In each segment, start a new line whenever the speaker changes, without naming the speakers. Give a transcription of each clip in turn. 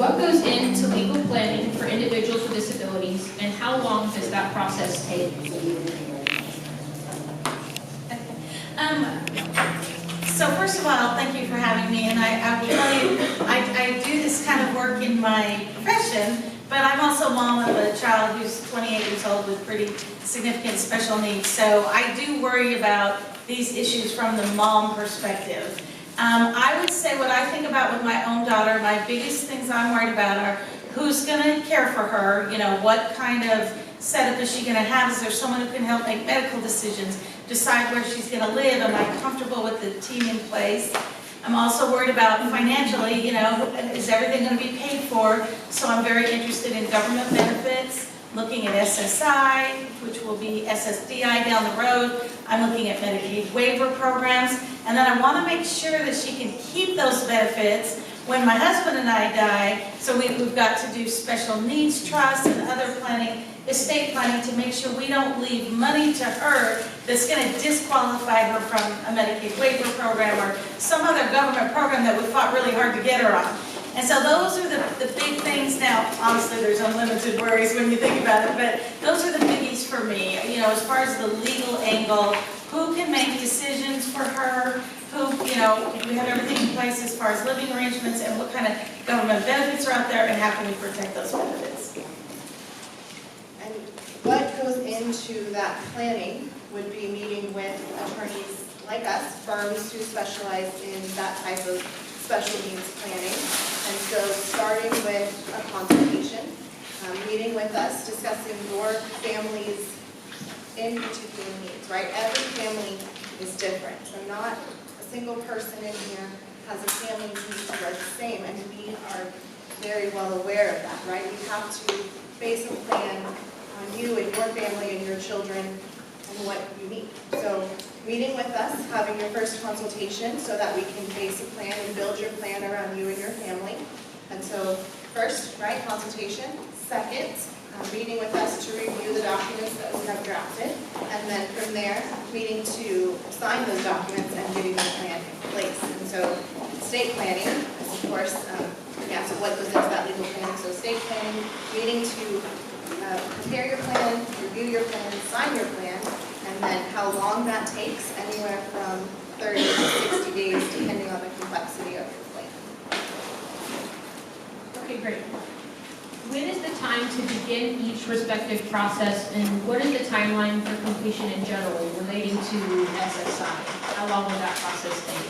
What goes into legal planning for individuals with disabilities, and how long does that process take?
So first of all, thank you for having me, and I will tell you, I do this kind of work in my profession, but I'm also a mom of a child who's 28 years old with pretty significant special needs, so I do worry about these issues from the mom perspective. I would say what I think about with my own daughter, my biggest things I'm worried about are who's going to care for her, you know, what kind of setup is she going to have? Is there someone who can help make medical decisions, decide where she's going to live? Am I comfortable with the team in place? I'm also worried about financially, you know, is everything going to be paid for? So I'm very interested in government benefits, looking at SSI, which will be SSDI down the road. I'm looking at Medicaid waiver programs. And then I want to make sure that she can keep those benefits when my husband and I die. So we've got to do special needs trusts and other planning, estate planning, to make sure we don't leave money to her that's going to disqualify her from a Medicaid waiver program or some other government program that we fought really hard to get her on. And so those are the big things. Now, honestly, there's unlimited worries when you think about it, but those are the biggies for me. You know, as far as the legal angle, who can make decisions for her, who, you know, we have everything in place as far as living arrangements and what kind of government benefits are out there and how can we protect those benefits.
And what goes into that planning would be meeting with attorneys like us, firms who specialize in that type of special needs planning. And so starting with a consultation, meeting with us, discussing your family's in particular needs, right? Every family is different. So not a single person in here has a family needs that are the same, and we are very well aware of that, right? We have to base a plan on you and your family and your children and what you need. So meeting with us, having your first consultation so that we can base a plan and build your plan around you and your family. And so first, right, consultation. Second, meeting with us to review the documents that we have drafted. And then from there, meeting to sign those documents and getting the plan in place. And so estate planning, of course, so what goes into that legal planning. So estate planning, meeting to prepare your plan, review your plan, sign your plan, and then how long that takes, anywhere from 30 to 60 days, depending on the complexity of your plan.
Okay, great. When is the time to begin each respective process, and what is the timeline for completion in general relating to SSI? How long will that process take?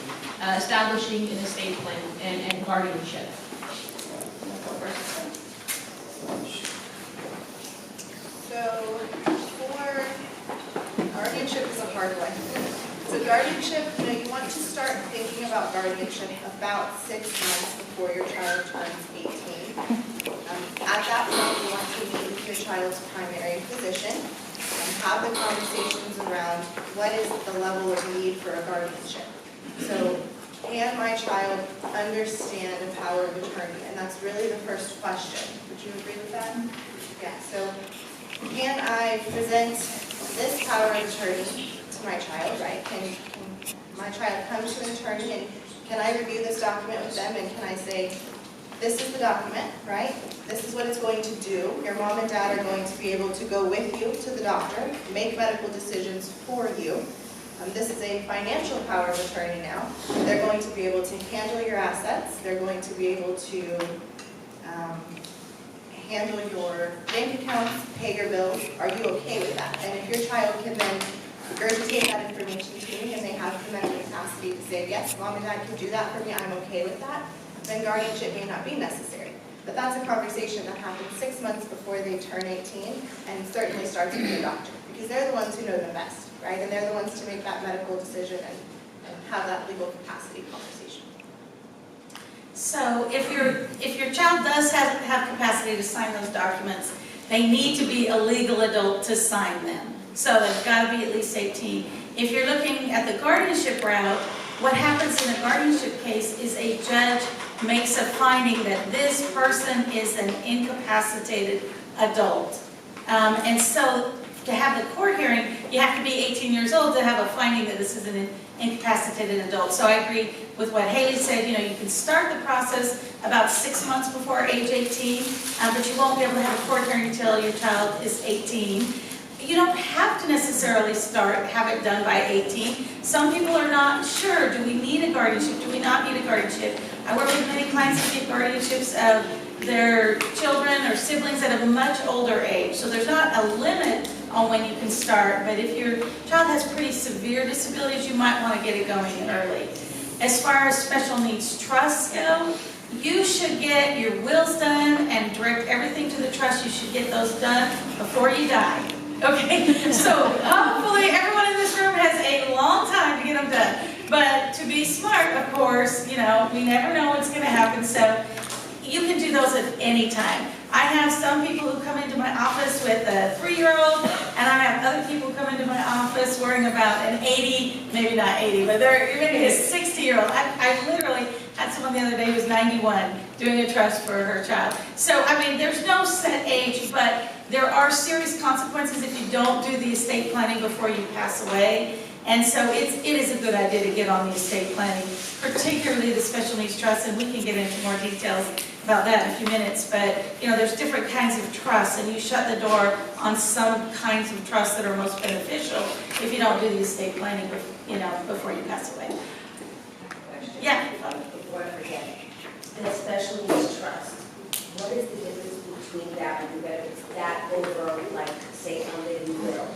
Establishing an estate plan and guardianship.
So for guardianship is a hard one. So guardianship, you want to start thinking about guardianship about 6 months before your child turns 18. At that point, you want to meet with your child's primary physician and have the conversations around what is the level of need for a guardianship. So, can my child understand a power of attorney? And that's really the first question. Would you agree with that? Yeah, so can I present this power of attorney to my child, right? Can my child come to an attorney and can I review this document with them and can I say, this is the document, right? This is what it's going to do. Your mom and dad are going to be able to go with you to the doctor, make medical decisions for you. This is a financial power of attorney now. They're going to be able to handle your assets. They're going to be able to handle your bank accounts, pay your bills. Are you okay with that? And if your child can then regurgitate that information to me and they have the mental capacity to say, yes, mom and dad can do that for me, I'm okay with that, then guardianship may not be necessary. But that's a conversation that happens 6 months before they turn 18 and certainly starts with your doctor because they're the ones who know them best, right? And they're the ones to make that medical decision and have that legal capacity conversation.
So if your child does have capacity to sign those documents, they need to be a legal adult to sign them. So they've got to be at least 18. If you're looking at the guardianship route, what happens in a guardianship case is a judge makes a finding that this person is an incapacitated adult. And so to have the court hearing, you have to be 18 years old to have a finding that this is an incapacitated adult. So I agree with what Hailey said, you know, you can start the process about 6 months before age 18, but you won't be able to have a court hearing until your child is 18. You don't have to necessarily have it done by 18. Some people are not sure, do we need a guardianship, do we not need a guardianship? I work with many clients who get guardianships of their children or siblings at a much older age. So there's not a limit on when you can start, but if your child has pretty severe disabilities, you might want to get it going early. As far as special needs trusts go, you should get your wills done and direct everything to the trust. You should get those done before you die. Okay, so hopefully everyone in this room has a long time to get them done. But to be smart, of course, you know, we never know what's going to happen, so you can do those at any time. I have some people who come into my office with a 3-year-old, and I have other people come into my office worrying about an 80, maybe not 80, but they're maybe a 60-year-old. I literally had someone the other day who was 91 doing a trust for her child. So, I mean, there's no set age, but there are serious consequences if you don't do the estate planning before you pass away. And so it is a good idea to get on the estate planning, particularly the special needs trust, and we can get into more details about that in a few minutes. But, you know, there's different kinds of trusts, and you shut the door on some kinds of trusts that are most beneficial if you don't do the estate planning, you know, before you pass away. Yeah.
Before I forget, the special needs trust, what is the difference between that and whether it's that over, like, say, a living will?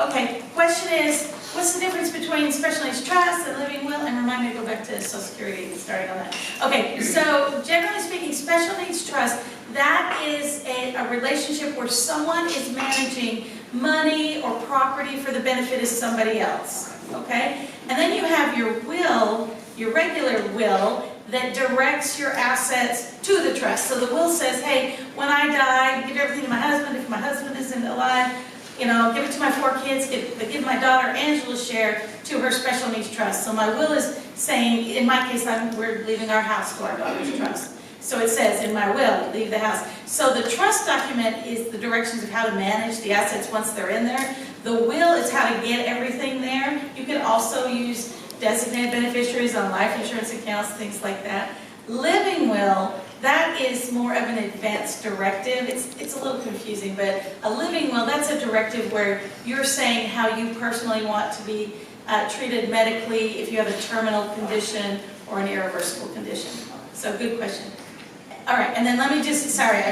Okay, question is, what's the difference between special needs trust and living will? And remind me to go back to Social Security and starting on that. Okay, so generally speaking, special needs trust, that is a relationship where someone is managing money or property for the benefit of somebody else. Okay? And then you have your will, your regular will, that directs your assets to the trust. So the will says, hey, when I die, give everything to my husband. If my husband isn't alive, you know, give it to my 4 kids, give my daughter Angela's share to her special needs trust. So my will is saying, in my case, we're leaving our house to our daughter's trust. So it says in my will, leave the house. So the trust document is the directions of how to manage the assets once they're in there. The will is how to get everything there. You can also use designated beneficiaries on life insurance accounts, things like that. Living will, that is more of an advanced directive. It's a little confusing, but a living will, that's a directive where you're saying how you personally want to be treated medically if you have a terminal condition or an irreversible condition. So good question. All right, and then let me just, sorry,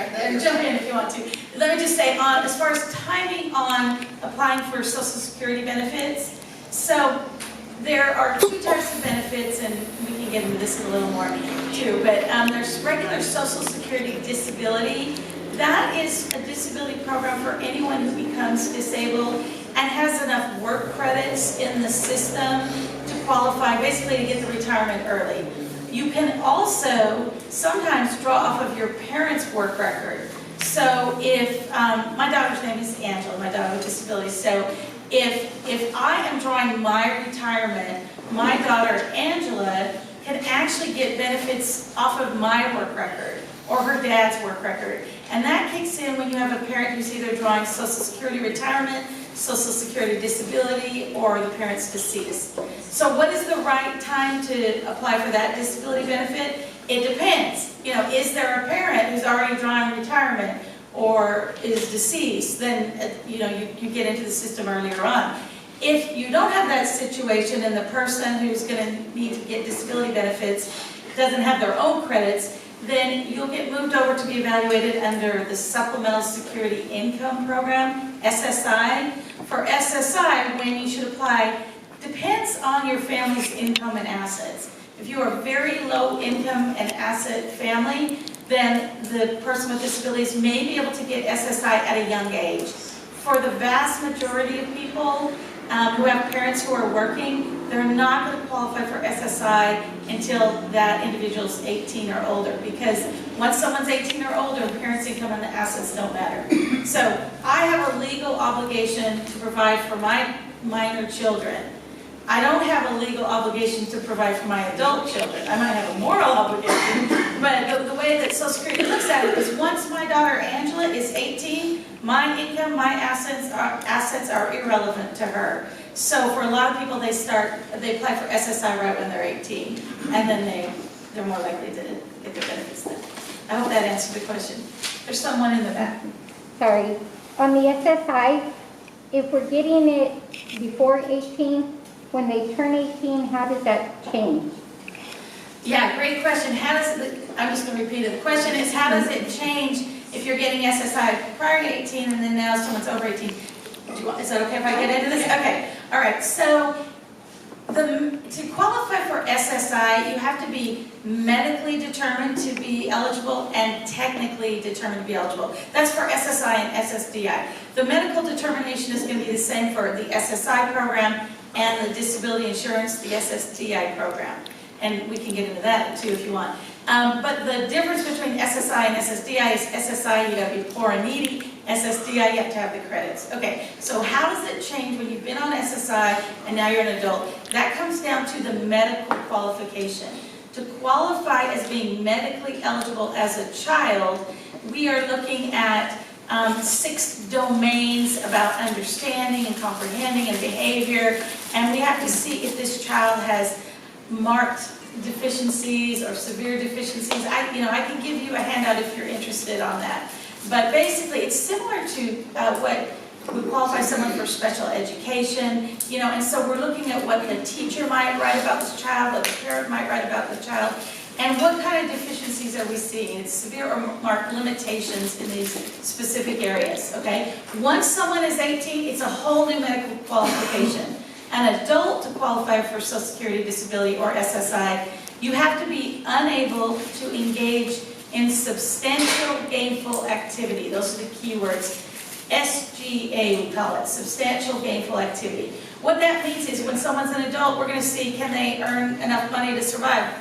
jump in if you want to. Let me just say, as far as timing on applying for Social Security benefits, so there are 2 types of benefits, and we can get into this a little more too, but there's regular Social Security disability. That is a disability program for anyone who becomes disabled and has enough work credits in the system to qualify, basically to get the retirement early. You can also sometimes draw off of your parents' work record. So if, my daughter's name is Angela, my daughter with disabilities, so if I am drawing my retirement, my daughter Angela can actually get benefits off of my work record or her dad's work record. And that kicks in when you have a parent who's either drawing Social Security retirement, Social Security disability, or the parent's deceased. So what is the right time to apply for that disability benefit? It depends. You know, is there a parent who's already drawing retirement or is deceased? Then, you know, you get into the system earlier on. If you don't have that situation and the person who's going to need to get disability benefits doesn't have their own credits, then you'll get moved over to be evaluated under the Supplemental Security Income Program, SSI. For SSI, when you should apply depends on your family's income and assets. If you are a very low income and asset family, then the person with disabilities may be able to get SSI at a young age. For the vast majority of people who have parents who are working, they're not going to qualify for SSI until that individual's 18 or older, because once someone's 18 or older, parents' income and the assets don't matter. So I have a legal obligation to provide for my minor children. I don't have a legal obligation to provide for my adult children. I might have a moral obligation, but the way that Social Security looks at it is once my daughter Angela is 18, my income, my assets are irrelevant to her. So for a lot of people, they apply for SSI right when they're 18, and then they're more likely to get their benefits then. I hope that answered the question. There's someone in the back.
Sorry. On the SSI, if we're getting it before 18, when they turn 18, how does that change?
Yeah, great question. I'm just going to repeat it. The question is, how does it change if you're getting SSI prior to 18 and then now someone's over 18? Is that okay if I get into this? Okay. All right. So to qualify for SSI, you have to be medically determined to be eligible and technically determined to be eligible. That's for SSI and SSDI. The medical determination is going to be the same for the SSI program and the disability insurance, the SSDI program. And we can get into that too if you want. But the difference between SSI and SSDI is SSI, you have to be poor and needy. SSDI, you have to have the credits. Okay, so how does it change when you've been on SSI and now you're an adult? That comes down to the medical qualification. To qualify as being medically eligible as a child, we are looking at 6 domains about understanding and comprehending and behavior, and we have to see if this child has marked deficiencies or severe deficiencies. I can give you a handout if you're interested on that. But basically, it's similar to what would qualify someone for special education, and so we're looking at what the teacher might write about this child, what the parent might write about the child, and what kind of deficiencies are we seeing? It's severe or marked limitations in these specific areas, okay? Once someone is 18, it's a whole new medical qualification. An adult, to qualify for Social Security Disability or SSI, you have to be unable to engage in substantial gainful activity. Those are the key words. SGA, we call it, substantial gainful activity. What that means is when someone's an adult, we're going to see, can they earn enough money to survive?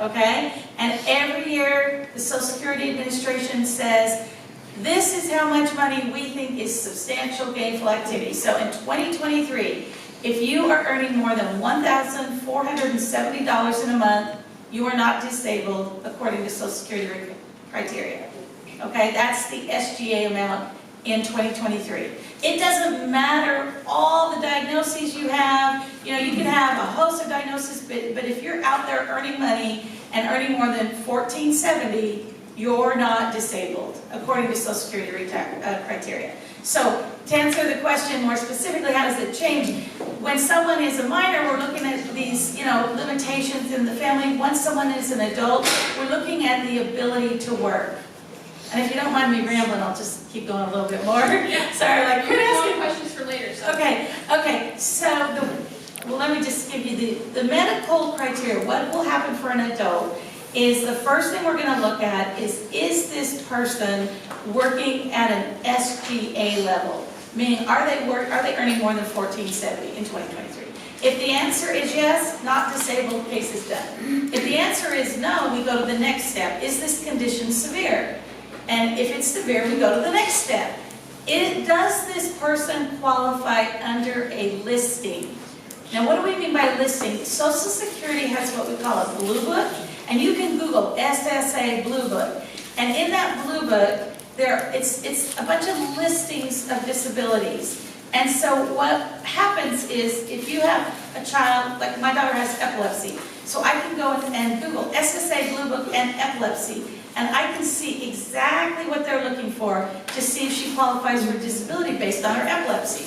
Okay? And every year, the Social Security Administration says, this is how much money we think is substantial gainful activity. So in 2023, if you are earning more than $1,470 in a month, you are not disabled according to Social Security criteria. Okay, that's the SGA amount in 2023. It doesn't matter all the diagnoses you have. You can have a host of diagnoses, but if you're out there earning money and earning more than $1,470, you're not disabled according to Social Security criteria. So to answer the question more specifically, how does it change? When someone is a minor, we're looking at these, limitations in the family. Once someone is an adult, we're looking at the ability to work. And if you don't mind me rambling, I'll just keep going a little bit more.
Yeah.
Sorry,
We're asking questions for later. So.
Okay. So let me just give you the medical criteria. What will happen for an adult is the first thing we're going to look at is this person working at an SGA level? Meaning, are they earning more than $1,470 in 2023? If the answer is yes, not disabled, case is done. If the answer is no, we go to the next step. Is this condition severe? And if it's severe, we go to the next step. Does this person qualify under a listing? Now, what do we mean by listing? Social Security has what we call a blue book, and you can Google SSA Blue Book. And in that blue book, it's a bunch of listings of disabilities. And so what happens is, if you have a child, like my daughter has epilepsy, so I can go and Google SSA Blue Book and epilepsy, and I can see exactly what they're looking for to see if she qualifies for disability based on her epilepsy.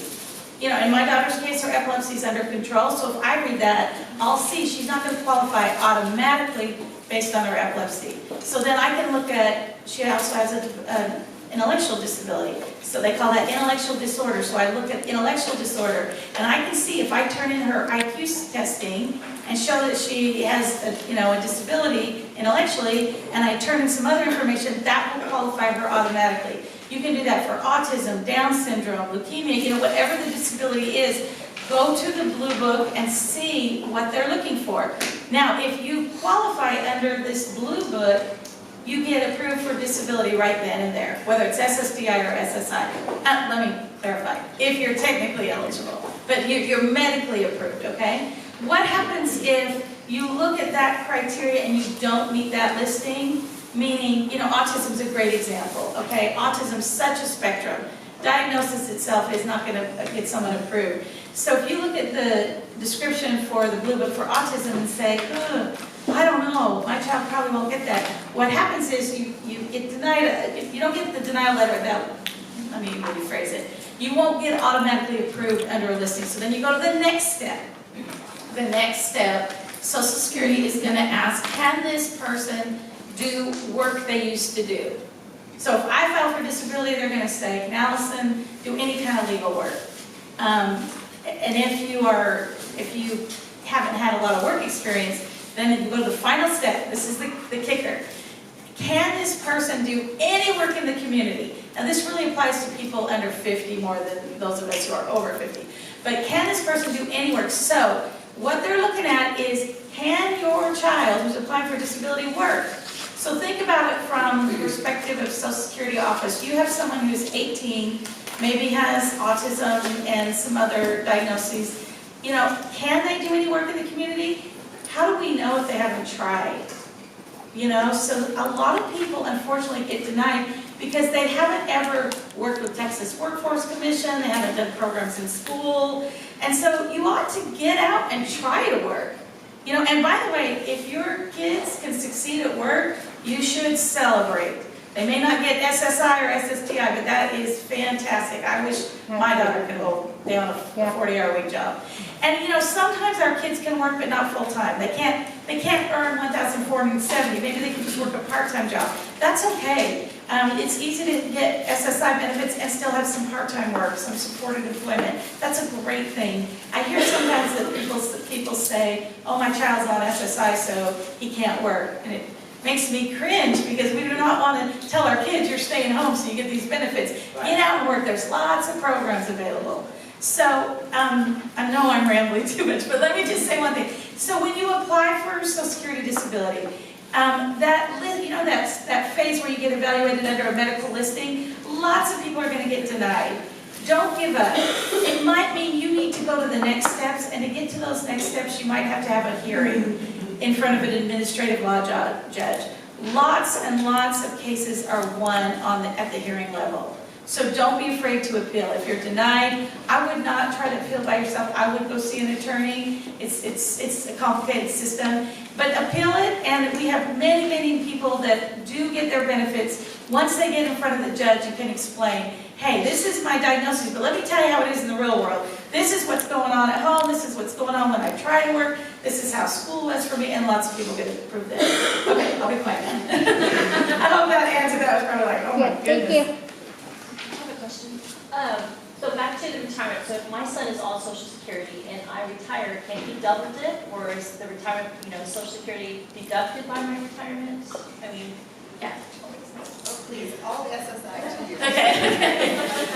In my daughter's case, her epilepsy is under control, so if I read that, I'll see she's not going to qualify automatically based on her epilepsy. So then I can look at, she also has an intellectual disability, so they call that intellectual disorder. So I look at intellectual disorder, and I can see if I turn in her IQ testing and show that she has a disability intellectually, and I turn in some other information, that will qualify her automatically. You can do that for autism, Down syndrome, leukemia, whatever the disability is. Go to the blue book and see what they're looking for. Now, if you qualify under this blue book, you get approved for disability right then and there, whether it's SSDI or SSI. Let me clarify, if you're technically eligible, but you're medically approved, okay? What happens if you look at that criteria and you don't meet that listing? Meaning, autism is a great example, okay? Autism is such a spectrum. diagnosis itself is not going to get someone approved. So if you look at the description for the Blue Book for Autism and say, I don't know, my child probably won't get that. What happens is you get denied, if you don't get the denial letter, let me rephrase it. You won't get automatically approved under a listing. So then you go to the next step. The next step, Social Security is going to ask, can this person do work they used to do? So if I file for disability, they're going to say, can Alison do any kind of legal work? And if you haven't had a lot of work experience, then you go to the final step. This is the kicker. Can this person do any work in the community? Now this really applies to people under 50 more than those of us who are over 50. But can this person do any work? So what they're looking at is, can your child who's applying for disability work? So think about it from the perspective of Social Security office. You have someone who's 18, maybe has autism and some other diagnoses. You know, can they do any work in the community? How do we know if they haven't tried? You know, so a lot of people unfortunately get denied because they haven't ever worked with Texas Workforce Commission, they haven't done programs in school, and so you ought to get out and try to work. You know, and by the way, if your kids can succeed at work, you should celebrate. They may not get SSI or SSTI, but that is fantastic. I wish my daughter could hold down a 40-hour-a-week job. And you know, sometimes our kids can work, but not full-time. They can't earn $1,470. Maybe they can just work a part-time job. That's okay. It's easy to get SSI benefits and still have some part-time work, some supported employment. That's a great thing. I hear sometimes that people say, oh, my child's on SSI, so he can't work. And it makes me cringe because we do not want to tell our kids you're staying home so you get these benefits. Get out and work. There's lots of programs available. So I know I'm rambling too much, but let me just say one thing. So when you apply for Social Security disability, that phase where you get evaluated under a medical listing, lots of people are going to get denied. Don't give up. It might mean you need to go to the next steps, and to get to those next steps, you might have to have a hearing in front of an administrative law judge. Lots and lots of cases are won at the hearing level. So don't be afraid to appeal. If you're denied, I would not try to appeal by yourself. I would go see an attorney. It's a complicated system. But appeal it, and we have many, many people that do get their benefits. Once they get in front of the judge, you can explain, hey, this is my diagnosis, but let me tell you how it is in the real world. This is what's going on at home. This is what's going on when I try to work. This is how school was for me, and lots of people get to prove that. Okay, I'll be quiet now. I hope that answered that. Was probably like, oh my goodness.
Thank you.
I have a question. So back to the retirement. So if my son is on Social Security and I retire, can he double dip, or is the retirement, Social Security deducted by my retirement? I mean, yeah.
Oh, please, all the SSI to you.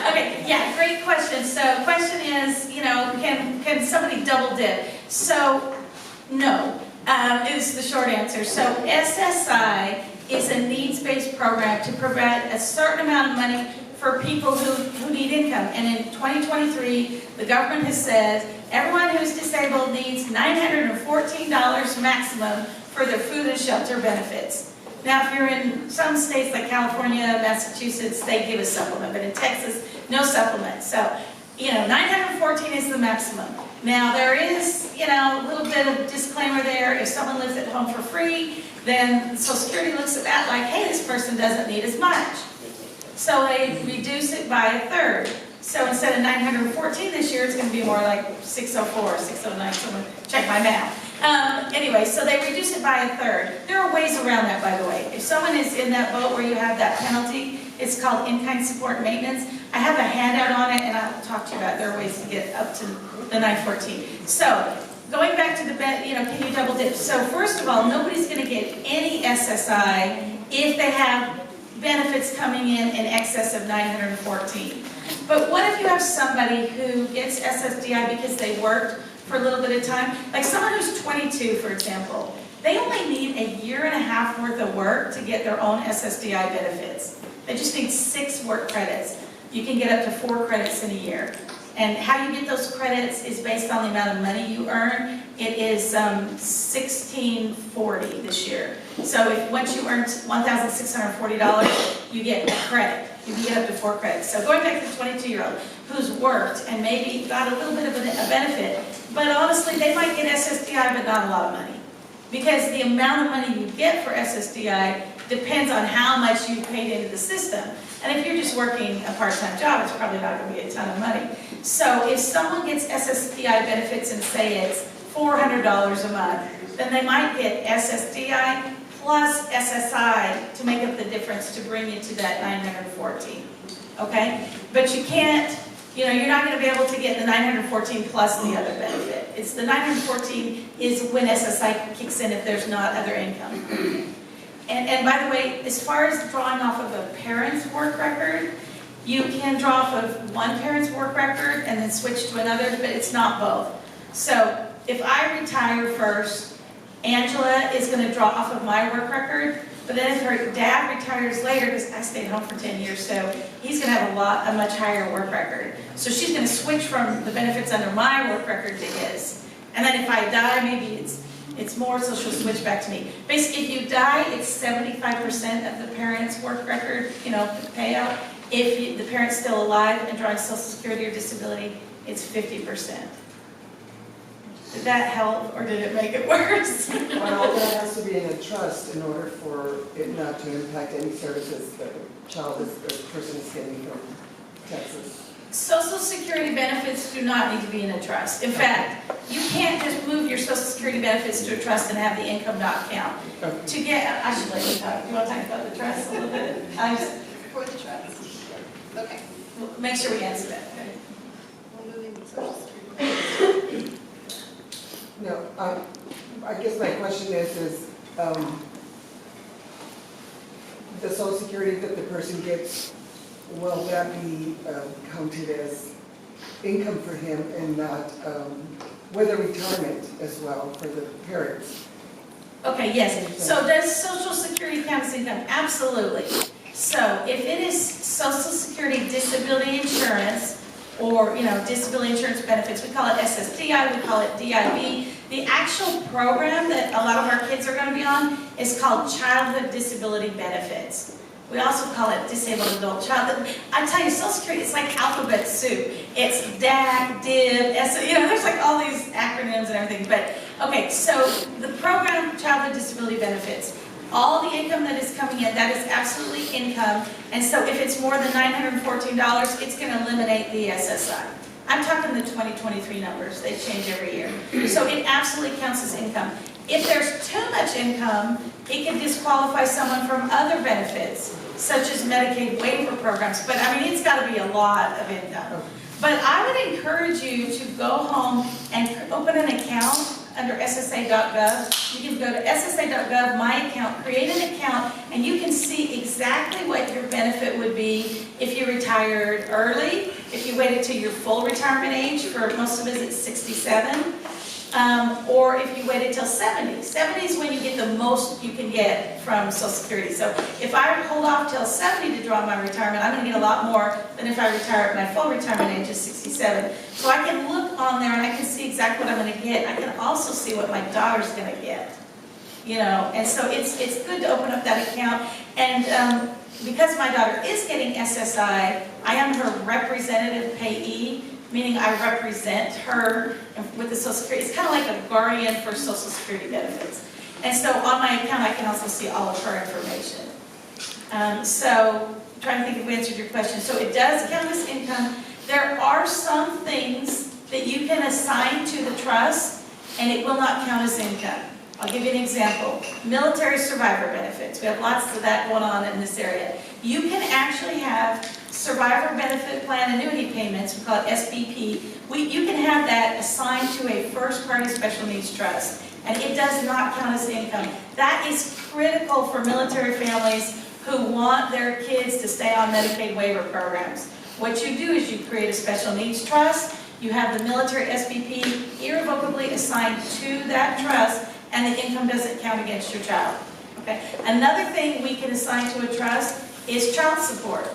Okay, yeah, great question. So question is, can somebody double dip? So, no, is the short answer. So SSI is a needs-based program to provide a certain amount of money for people who need income. And in 2023, the government has said everyone who's disabled needs $914 maximum for their food and shelter benefits. Now, if you're in some states like California, Massachusetts, they give a supplement, but in Texas, no supplement. So, 914 is the maximum. Now, there is, a little bit of disclaimer there. If someone lives at home for free, then Social Security looks at that like, hey, this person doesn't need as much. So they reduce it by a third. So instead of 914 this year, it's going to be more like 604, 609, someone check my math. Anyway, so they reduce it by a third. There are ways around that, by the way. If someone is in that boat where you have that penalty, it's called in-kind support maintenance. I have a handout on it, and I'll talk to you about it. There are ways to get up to the 914. So going back to the, can you double dip? So first of all, nobody's going to get any SSI if they have benefits coming in excess of 914. But what if you have somebody who gets SSDI because they worked for a little bit of time? Like someone who's 22, for example. They only need a year and a half worth of work to get their own SSDI benefits. They just need 6 work credits. You can get up to 4 credits in a year. And how you get those credits is based on the amount of money you earn. It is $1,640 this year. So if once you earn $1,640, you get a credit. You can get up to 4 credits. So going back to the 22-year-old who's worked and maybe got a little bit of a benefit, but honestly, they might get SSDI, but not a lot of money. Because the amount of money you get for SSDI depends on how much you paid into the system. And if you're just working a part-time job, it's probably not going to be a ton of money. So if someone gets SSDI benefits and say it's $400 a month, then they might get SSDI plus SSI to make up the difference to bring you to that 914, okay? But you can't, you're not going to be able to get the 914 plus the other benefit. It's the 914 is when SSI kicks in if there's not other income. And by the way, as far as drawing off of a parent's work record, you can draw off of one parent's work record and then switch to another, but it's not both. So if I retire first, Angela is going to draw off of my work record, but then if her dad retires later, because I stayed home for 10 years, so he's going to have a much higher work record. So she's going to switch from the benefits under my work record to his. And then if I die, maybe it's more, so she'll switch back to me. Basically, if you die, it's 75% of the parent's work record, payout. If the parent's still alive and drawing Social Security or disability, it's 50%. Did that help, or did it make it worse?
Well, that has to be in a trust in order for it not to impact any services that the person is getting from Texas.
Social Security benefits do not need to be in a trust. In fact, you can't just move your Social Security benefits to a trust and have the income not count.
Okay.
To get, I should let you talk. You want to talk about the trust a little bit?
For the trust. Okay.
Make sure we answer that. Okay.
We're moving to Social Security.
No, I guess my question is the Social Security that the person gets, will that be counted as income for him and not with a retirement as well for the parents?
Okay, yes. So does Social Security count as income? Absolutely. So if it is Social Security disability insurance, or disability insurance benefits, we call it SSDI, we call it DIB. The actual program that a lot of our kids are going to be on is called Childhood Disability Benefits. We also call it Disabled Adult Childhood. I tell you, Social Security, it's like alphabet soup. It's DAC, DIB, there's like all these acronyms and everything. But okay, so the program Childhood Disability Benefits, all the income that is coming in, that is absolutely income. And so if it's more than $914, it's going to eliminate the SSI. I'm talking the 2023 numbers. They change every year. So it absolutely counts as income. If there's too much income, it can disqualify someone from other benefits, such as Medicaid waiver programs. But I mean, it's got to be a lot of income. But I would encourage you to go home and open an account under SSA.gov. You can go to SSA.gov, my account, create an account, and you can see exactly what your benefit would be if you retired early, if you waited till your full retirement age, for most of us it's 67, or if you waited till 70. 70 is when you get the most you can get from Social Security. So if I hold off till 70 to draw my retirement, I'm going to get a lot more than if I retire at my full retirement age of 67. So I can look on there and I can see exactly what I'm going to get. I can also see what my daughter's going to get. And so it's good to open up that account. And because my daughter is getting SSI, I am her representative payee, meaning I represent her with the Social Security. It's kind of like a guardian for Social Security benefits. And so on my account, I can also see all of her information. So I'm trying to think if we answered your question. So it does count as income. There are some things that you can assign to the trust, and it will not count as income. I'll give you an example. Military survivor benefits. We have lots of that going on in this area. You can actually have survivor benefit plan annuity payments, we call it SBP. You can have that assigned to a first party special needs trust, and it does not count as income. That is critical for military families who want their kids to stay on Medicaid waiver programs. What you do is you create a special needs trust, you have the military SBP irrevocably assigned to that trust, and the income doesn't count against your child. Okay. Another thing we can assign to a trust is child support.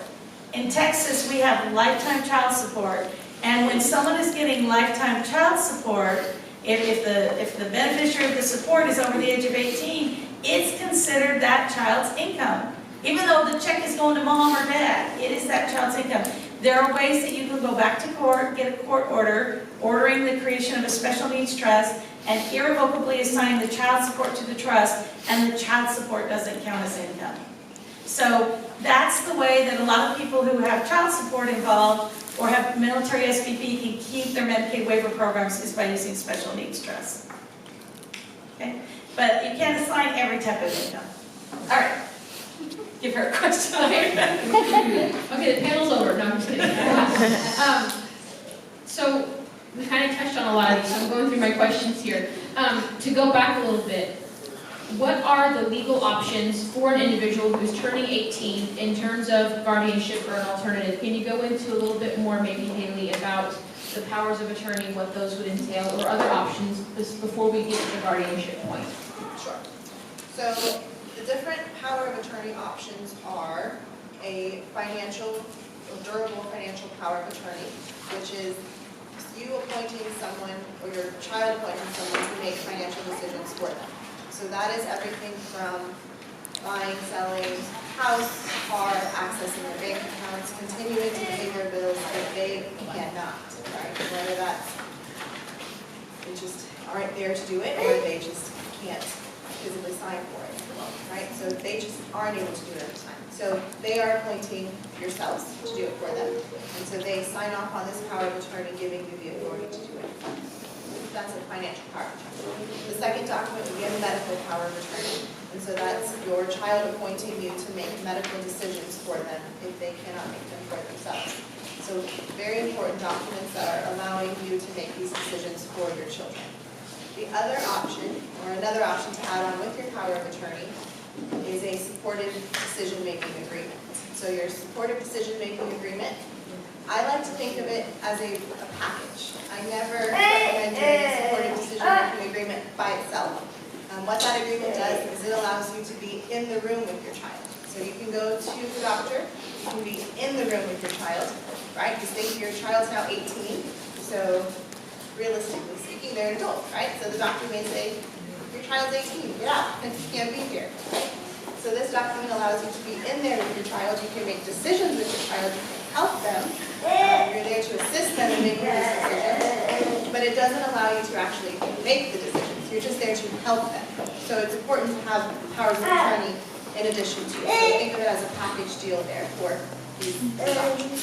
In Texas, we have lifetime child support, and when someone is getting lifetime child support, if the beneficiary of the support is over the age of 18, it's considered that child's income. Even though the check is going to mom or dad, it is that child's income. There are ways that you can go back to court, get a court order, ordering the creation of a special needs trust, and irrevocably assigning the child support to the trust, and the child support doesn't count as income. So that's the way that a lot of people who have child support involved or have military SPP can keep their Medicaid waiver programs is by using special needs trusts. Okay? But you can't assign every type of income. All right. Give her a question.
Okay, the panel's over. No, I'm just kidding. So we kind of touched on a lot of these, so I'm going through my questions here. To go back a little bit, what are the legal options for an individual who's turning 18 in terms of guardianship or an alternative? Can you go into a little bit more, maybe Hailey, about the powers of attorney, what those would entail, or other options before we get to the guardianship point?
Sure. So the different power of attorney options are a durable financial power of attorney, which is you appointing someone or your child appointing someone to make financial decisions for them. So that is everything from buying, selling, house, car, accessing their bank accounts, continuing to pay their bills that they cannot, right? Whether that's they just aren't there to do it or they just can't physically sign for it, right? So they just aren't able to do it at the time. So they are appointing yourselves to do it for them. And so they sign off on this power of attorney giving you the authority to do it. That's a financial power of attorney. The second document would be a medical power of attorney. And so that's your child appointing you to make medical decisions for them if they cannot make them for themselves. So very important documents that are allowing you to make these decisions for your children. The other option, or another option to add on with your power of attorney, is a supported decision-making agreement. So your supported decision-making agreement, I like to think of it as a package. I never recommend doing a supported decision-making agreement by itself. What that agreement does is it allows you to be in the room with your child. So you can go to the doctor, you can be in the room with your child, right? Because think your child's now 18, so realistically speaking, they're an adult, right? So the doctor may say, your child's 18, get out, you can't be here, right? So this document allows you to be in there with your child, you can make decisions with your child, you can help them, you're there to assist them in making these decisions, but it doesn't allow you to actually make the decisions, you're just there to help them. So it's important to have powers of attorney in addition to, so think of it as a package deal there for these options.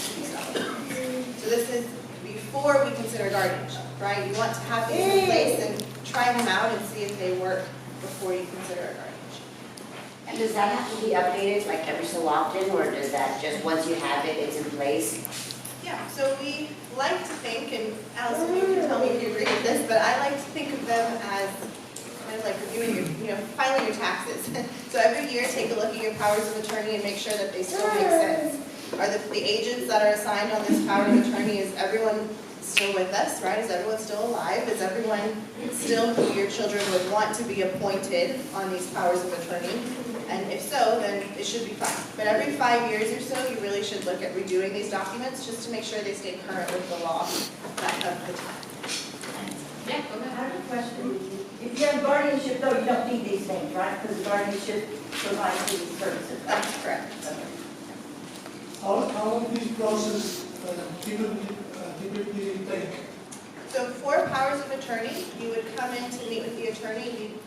So this is before we consider guardianship, right? You want to have these in place and try them out and see if they work before you consider a guardianship.
And does that have to be updated like every so often, or does that just once you have it, it's in place?
Yeah, so we like to think, and Alison, you can tell me if you agree with this, but I like to think of them as kind of like reviewing your, filing your taxes. So every year, take a look at your powers of attorney and make sure that they still make sense. Are the agents that are assigned on this power of attorney, is everyone still with us, right? Is everyone still alive? Is everyone still who your children would want to be appointed on these powers of attorney? And if so, then it should be fine. But every 5 years or so, you really should look at redoing these documents just to make sure they stay current with the law of the time.
Yeah, go
I
ahead.
have a question. If you have guardianship, though, you don't need these things, right? Because guardianship provides these services.
That's correct.
How long these process typically take?
So for powers of attorney, you would come in to meet with the attorney, you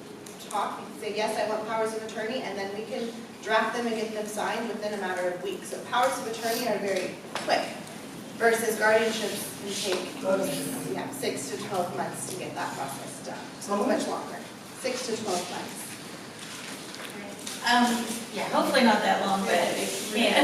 talk, you say, yes, I want powers of attorney, and then we can draft them and get them signed within a matter of weeks. So powers of attorney are very quick, versus guardianships can take 6 to 12 months to get that process done. So it's much longer, 6 to 12 months.
Yeah, hopefully not that long, but yeah.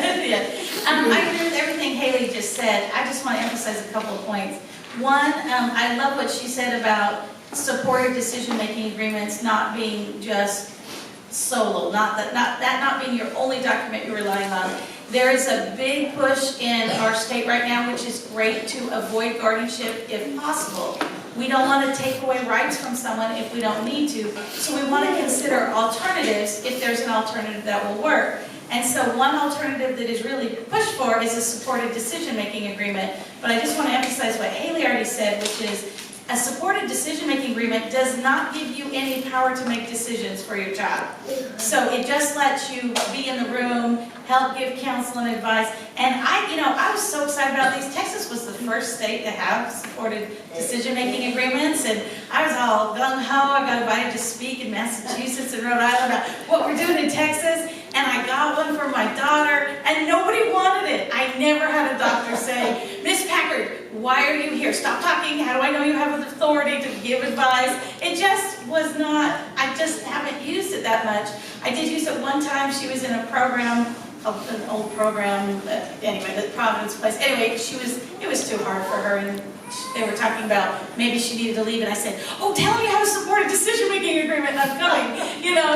I agree with everything Hailey just said. I just want to emphasize a couple of points. One, I love what she said about supported decision-making agreements not being just solo, not being your only document you're relying on. There is a big push in our state right now, which is great, to avoid guardianship if possible. We don't want to take away rights from someone if we don't need to. So we want to consider alternatives if there's an alternative that will work. And so one alternative that is really pushed for is a supported decision-making agreement. But I just want to emphasize what Hailey already said, which is A supported decision-making agreement does not give you any power to make decisions for your child. So it just lets you be in the room, help give counsel and advice. And I was so excited about these. Texas was the first state to have supported decision-making agreements, and I was all gung-ho. I got invited to speak in Massachusetts and Rhode Island about what we're doing in Texas, and I got one for my daughter, and nobody wanted it. I never had a doctor say, Miss Packard, why are you here? Stop talking. How do I know you have the authority to give advice? It just was not, I just haven't used it that much. I did use it one time. She was in a program, an old program, anyway, the Providence place. Anyway, it was too hard for her, and they were talking about maybe she needed to leave, and I said, oh, tell me you have a supported decision-making agreement, and I'm coming.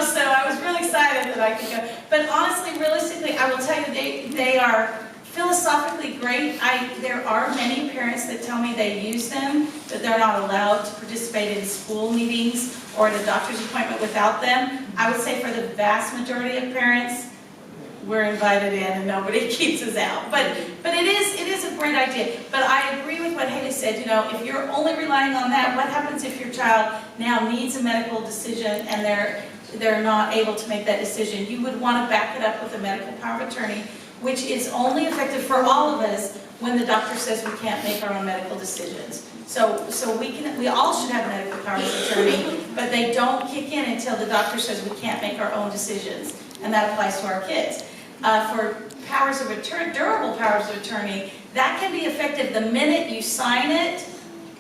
So I was really excited that I could go. But honestly, realistically, I will tell you, they are philosophically great. There are many parents that tell me they use them, but they're not allowed to participate in school meetings or at a doctor's appointment without them. I would say for the vast majority of parents, we're invited in and nobody keeps us out. But it is a great idea. But I agree with what Hailey said. If you're only relying on that, what happens if your child now needs a medical decision and they're not able to make that decision? You would want to back it up with a medical power of attorney, which is only effective for all of us when the doctor says we can't make our own medical decisions. So we all should have medical powers of attorney, but they don't kick in until the doctor says we can't make our own decisions, and that applies to our kids. For powers of attorney, durable powers of attorney, that can be effective the minute you sign it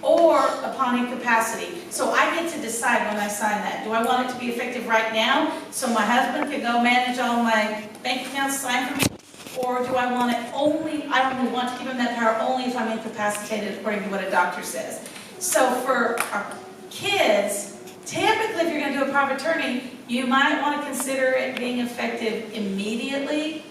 or upon incapacity. So I get to decide when I sign that. Do I want it to be effective right now so my husband can go manage all my bank accounts, sign for me? Or do I want it only, I don't want to give him that power only if I'm incapacitated according to what a doctor says. So for our kids, typically if you're going to do a power of attorney, you might want to consider it being effective immediately.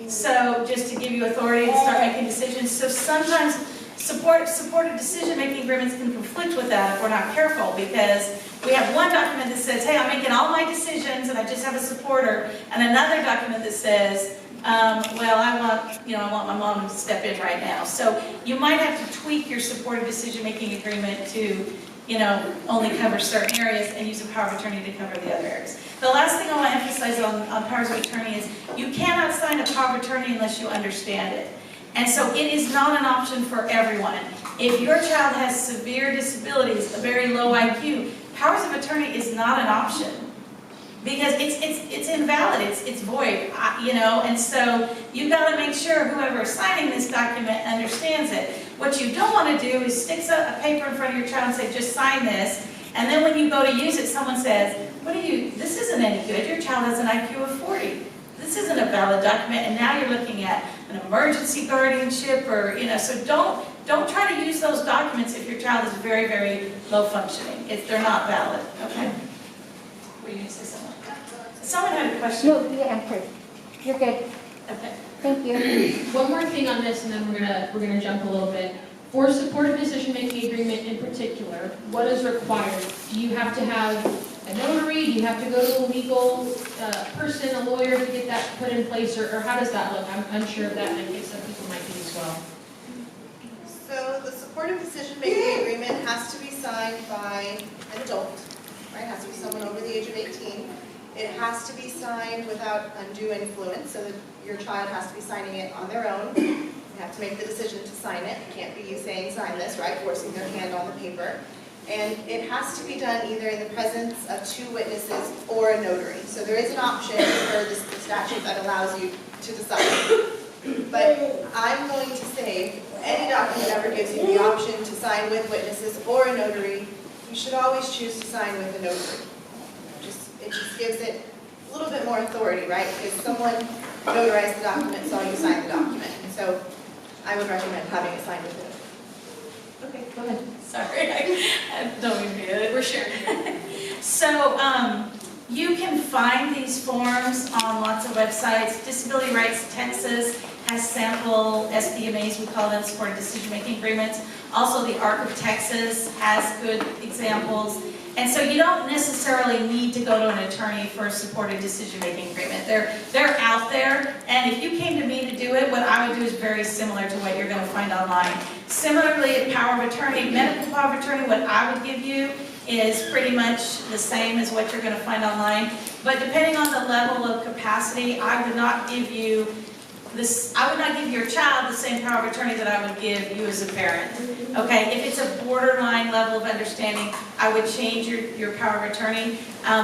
So just to give you authority to start making decisions. So sometimes supported decision-making agreements can conflict with that if we're not careful, because we have one document that says, hey, I'm making all my decisions and I just have a supporter, and another document that says, well, I want my mom to step in right now. So you might have to tweak your supported decision-making agreement to, only cover certain areas and use a power of attorney to cover the other areas. The last thing I want to emphasize on powers of attorney is you cannot sign a power of attorney unless you understand it. And so it is not an option for everyone. If your child has severe disabilities, a very low IQ, powers of attorney is not an option. Because it's invalid, it's void, and so you've got to make sure whoever is signing this document understands it. What you don't want to do is stick a paper in front of your child and say, just sign this, and then when you go to use it, someone says, this isn't any good, your child has an IQ of 40. This isn't a valid document, and now you're looking at an emergency guardianship, or, so don't try to use those documents if your child is very, very low functioning, if they're not valid, okay? Were you going to say something? Someone had a question.
No, you answered. You're good.
Okay.
Thank you.
One more thing on this, and then we're gonna jump a little bit. For supported decision-making agreement in particular, what is required? Do you have to have a notary? Do you have to go to a legal person, a lawyer, to get that put in place, or how does that look? I'm unsure of that, and I think some people might be as well.
So the supportive decision-making agreement has to be signed by an adult, right? It has to be someone over the age of 18. It has to be signed without undue influence, so that your child has to be signing it on their own. You have to make the decision to sign it. It can't be you saying, sign this, right, forcing their hand on the paper. And it has to be done either in the presence of 2 witnesses or a notary. So there is an option for the statute that allows you to decide. But I'm going to say, any document ever gives you the option to sign with witnesses or a notary, you should always choose to sign with a notary. It just gives it a little bit more authority, right? Because someone notarized the document, so you sign the document. So I would recommend having it signed with it.
Okay, go ahead. Sorry, I don't mean to be it. We're sharing. So you can find these forms on lots of websites. Disability Rights Texas has sample SDMAs, we call them, supported decision-making agreements. Also, the ARC of Texas has good examples. And so you don't necessarily need to go to an attorney for a supported decision-making agreement. They're out there, and if you came to me to do it, what I would do is very similar to what you're gonna find online. Similarly, power of attorney, medical power of attorney, what I would give you is pretty much the same as what you're gonna find online. But depending on the level of capacity, I would not give you this, I would not give your child the same power of attorney that I would give you as a parent. Okay, if it's a borderline level of understanding, I would change your power of attorney.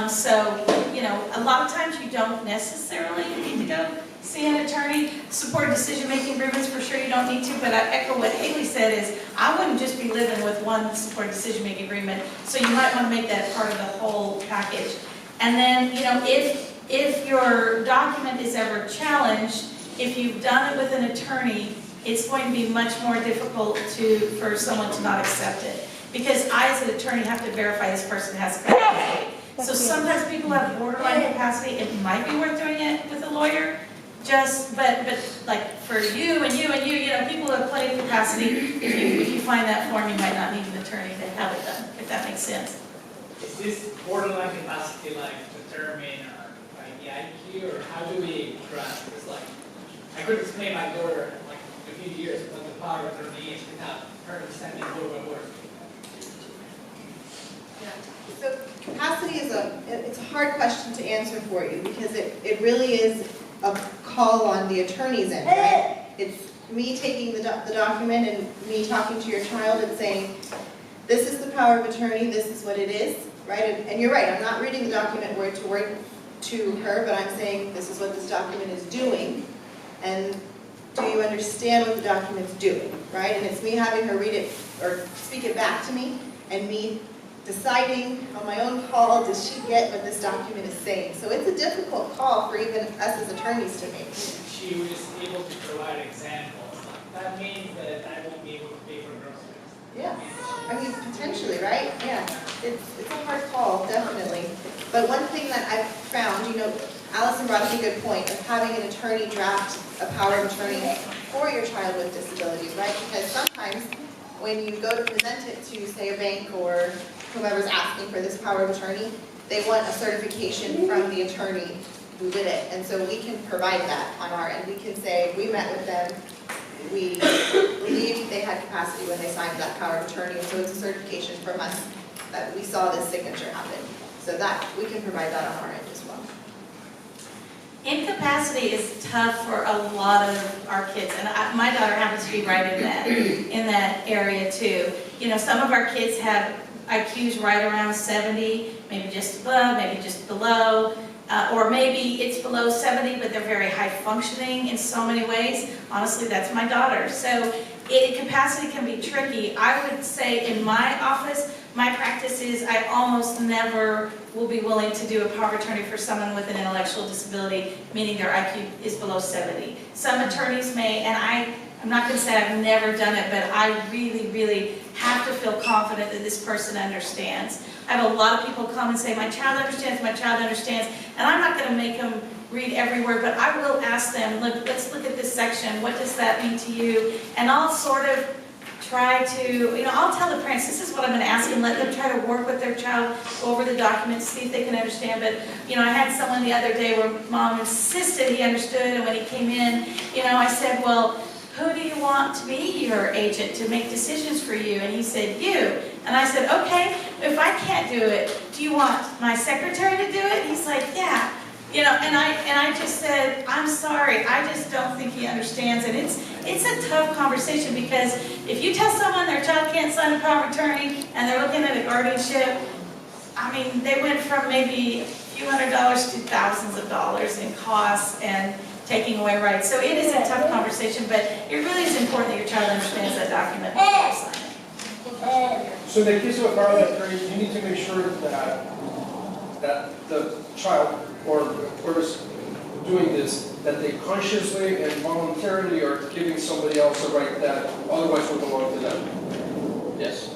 So, you know, a lot of times you don't necessarily need to go see an attorney. Supported decision-making agreements, for sure you don't need to, but I echo what Hailey said is, I wouldn't just be living with one supported decision-making agreement, so you might want to make that part of the whole package. And then, you know, if your document is ever challenged, if you've done it with an attorney, it's going to be much more difficult for someone to not accept it. Because I, as an attorney, have to verify this person has capacity. So sometimes people have borderline capacity, it might be worth doing it with a lawyer, but like for you and you, you know, people who have plenty of capacity, if you find that form, you might not need an attorney to have it done, if that makes sense.
Is this borderline capacity like determined by the IQ, or how do we grasp this? Like, I could explain my daughter like a few years what the power of attorney is without her understanding word by word.
So capacity is it's a hard question to answer for you because it really is a call on the attorney's end, right? It's me taking the document and me talking to your child and saying, this is the power of attorney, this is what it is, right? And you're right, I'm not reading the document word to word to her, but I'm saying this is what this document is doing, and do you understand what the document's doing, right? And it's me having her read it or speak it back to me, and me deciding on my own call, does she get what this document is saying? So it's a difficult call for even us as attorneys to make.
She was able to provide examples. Like, that means that I won't be able to pay for groceries.
Yeah, I mean, potentially, right? Yeah, it's a hard call, definitely. But one thing that I've found, you know, Alison brought up a good point of having an attorney draft a power of attorney for your child with disabilities, right? Because sometimes when you go to present it to, say, a bank or whomever's asking for this power of attorney, they want a certification from the attorney who did it. And so we can provide that on our end. We can say, we met with them, we believed they had capacity when they signed that power of attorney, so it's a certification from us that we saw this signature happen. So that, we can provide that on our end as well.
Incapacity is tough for a lot of our kids, and my daughter happens to be right in that area too. You know, some of our kids have IQs right around 70, maybe just above, maybe just below, or maybe it's below 70, but they're very high functioning in so many ways. Honestly, that's my daughter. So capacity can be tricky. I would say in my office, my practice is I almost never will be willing to do a power of attorney for someone with an intellectual disability, meaning their IQ is below 70. Some attorneys may, and I'm not going to say I've never done it, but I really, really have to feel confident that this person understands. I have a lot of people come and say, my child understands, and I'm not going to make them read every word, but I will ask them, look, let's look at this section, what does that mean to you? And I'll sort of try to, you know, I'll tell the parents, this is what I'm going to ask, and let them try to work with their child over the documents, see if they can understand. But, you know, I had someone the other day where mom insisted he understood, and when he came in, you know, I said, well, who do you want to be your agent to make decisions for you? And he said, you. And I said, okay, if I can't do it, do you want my secretary to do it? And he's like, yeah. You know, and I just said, I'm sorry, I just don't think he understands. And it's a tough conversation, because if you tell someone their child can't sign a power of attorney and they're looking at a guardianship, I mean, they went from maybe a few $100s to thousands of dollars in costs and taking away rights. So it is a tough conversation, but it really is important that your child understands that document before you sign it.
So in the case of a power of attorney, you need to make sure that the child or whoever's doing this, that they consciously and voluntarily are giving somebody else a right that otherwise would belong to them. Yes.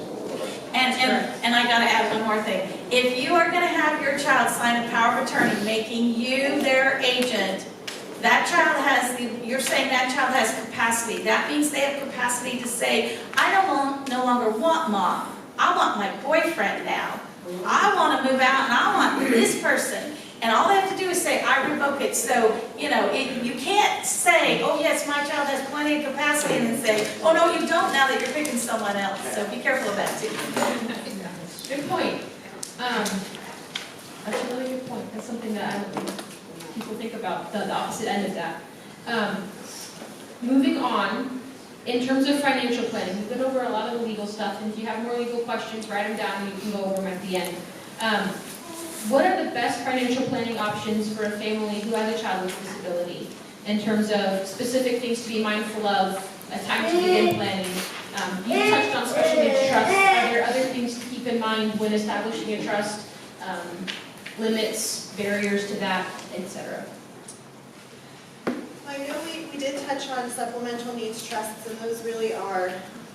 And I gotta add one more thing. If you are gonna have your child sign a power of attorney making you their agent, that child has, you're saying that child has capacity. That means they have capacity to say, I no longer want mom. I want my boyfriend now. I want to move out and I want this person. And all they have to do is say, I revoke it. So, you can't say, oh yes, my child has plenty of capacity, and then say, oh no, you don't now that you're picking someone else. So be careful of that too.
Good point. That's a really good point. That's something that I don't think people think about, the opposite end of that. Moving on, in terms of financial planning, we've been over a lot of the legal stuff, and if you have more legal questions, write them down and you can go over them at the end. What are the best financial planning options for a family who has a child with disability in terms of specific things to be mindful of, a time to begin planning? You touched on special needs trust. Are there other things to keep in mind when establishing a trust? Limits, barriers to that, etc.
I know we did touch on supplemental needs trusts, and those really are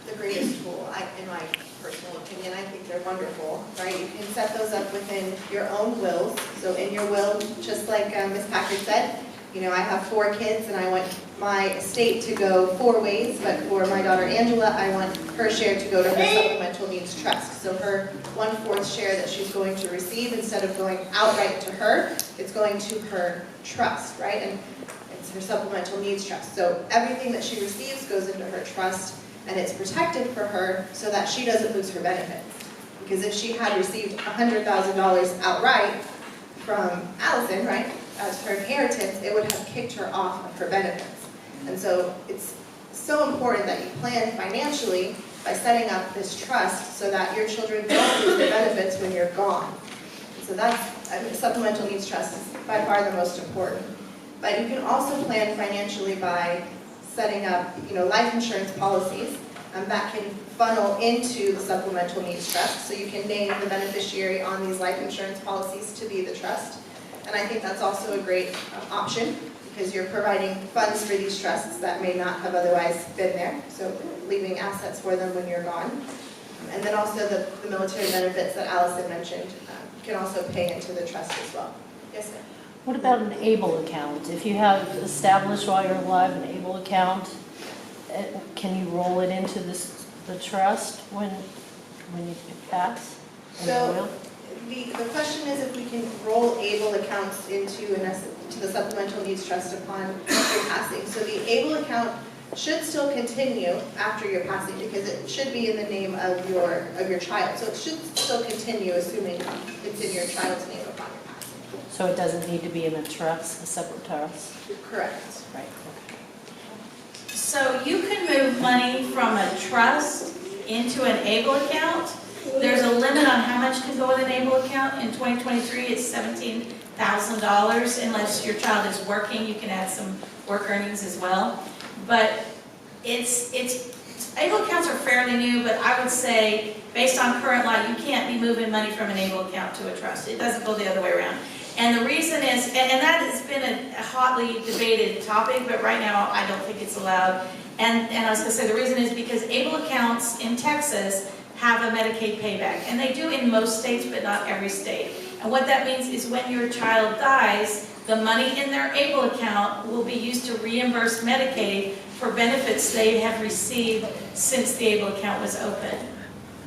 the greatest tool, in my personal opinion. I think they're wonderful, right? You can set those up within your own wills. So in your will, just like Ms. Packard said, I have 4 kids and I want my estate to go 4 ways, but for my daughter Angela, I want her share to go to her supplemental needs trust. So her 1/4 share that she's going to receive, instead of going outright to her, it's going to her trust, right? And it's her supplemental needs trust. So everything that she receives goes into her trust, and it's protected for her so that she doesn't lose her benefits. Because if she had received $100,000 outright from Alison, right, as her inheritance, it would have kicked her off of her benefits. And so it's so important that you plan financially by setting up this trust so that your children don't lose their benefits when you're gone. So that's, supplemental needs trust is by far the most important. But you can also plan financially by setting up, life insurance policies that can funnel into the supplemental needs trust. So you can name the beneficiary on these life insurance policies to be the trust. And I think that's also a great option, because you're providing funds for these trusts that may not have otherwise been there. So leaving assets for them when you're gone. And then also the military benefits that Alison mentioned can also pay into the trust as well. Yes, ma'am.
What about an ABLE account? If you have established while you're alive an ABLE account, can you roll it into the trust when you pass?
So the question is if we can roll ABLE accounts into the supplemental needs trust upon your passing. So the ABLE account should still continue after your passing, because it should be in the name of your child. So it should still continue, assuming it's in your child's name upon your passing.
So it doesn't need to be in a trust, a separate trust?
Correct.
Right.
So you can move money from a trust into an ABLE account. There's a limit on how much can go in an ABLE account. In 2023, it's $17,000. Unless your child is working, you can add some work earnings as well. But ABLE accounts are fairly new, but I would say, based on current law, you can't be moving money from an ABLE account to a trust. It doesn't go the other way around. And the reason is, and that has been a hotly debated topic, but right now I don't think it's allowed. And I was going to say the reason is because ABLE accounts in Texas have a Medicaid payback. And they do in most states, but not every state. And what that means is when your child dies, the money in their ABLE account will be used to reimburse Medicaid for benefits they have received since the ABLE account was open.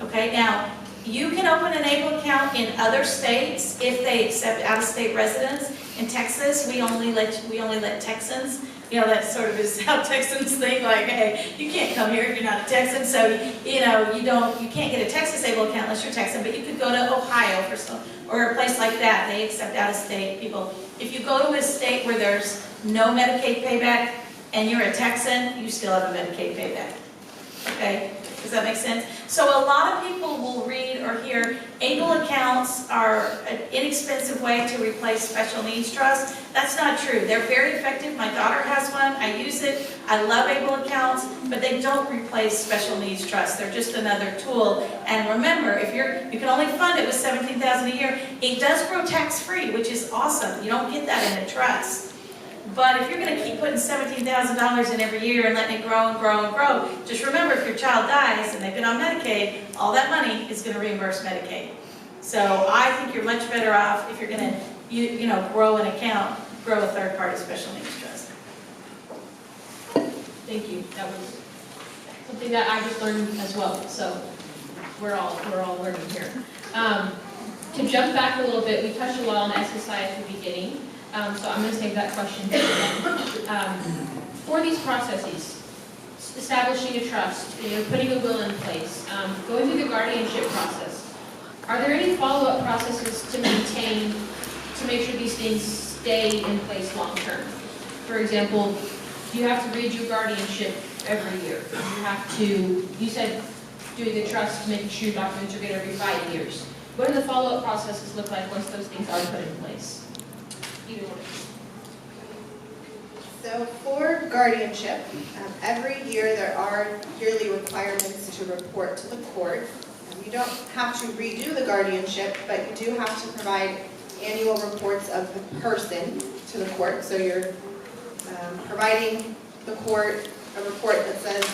Okay, now, you can open an ABLE account in other states if they accept out-of-state residents. In Texas, we only let Texans. That sort of is how Texans think, like, hey, you can't come here if you're not a Texan. So, you can't get a Texas ABLE account unless you're Texan, but you could go to Ohio or a place like that. They accept out-of-state people. If you go to a state where there's no Medicaid payback and you're a Texan, you still have a Medicaid payback. Okay? Does that make sense? So a lot of people will read or hear ABLE accounts are an inexpensive way to replace special needs trust. That's not true. They're very effective. My daughter has one. I use it. I love ABLE accounts, but they don't replace special needs trust. They're just another tool. And remember, if you can only fund it with $17,000 a year, it does grow tax-free, which is awesome. You don't get that in a trust. But if you're going to keep putting $17,000 in every year and letting it grow and grow and grow, just remember, if your child dies and they've been on Medicaid, all that money is going to reimburse Medicaid. So I think you're much better off if you're going to grow an account, grow a third-party special needs trust.
Thank you. That was something that I just learned as well. So we're all learning here. To jump back a little bit, we touched a lot on SSI at the beginning, so I'm going to save that question. For these processes, establishing a trust, putting a will in place, going through the guardianship process, are there any follow-up processes to maintain, to make sure these things stay in place long-term? For example, do you have to read your guardianship every year? Do you have to, you said doing the trust, making sure your documents are good every 5 years. What do the follow-up processes look like once those things are put in place? Either one.
So for guardianship, every year there are yearly requirements to report to the court. You don't have to redo the guardianship, but you do have to provide annual reports of the person to the court. So you're providing the court a report that says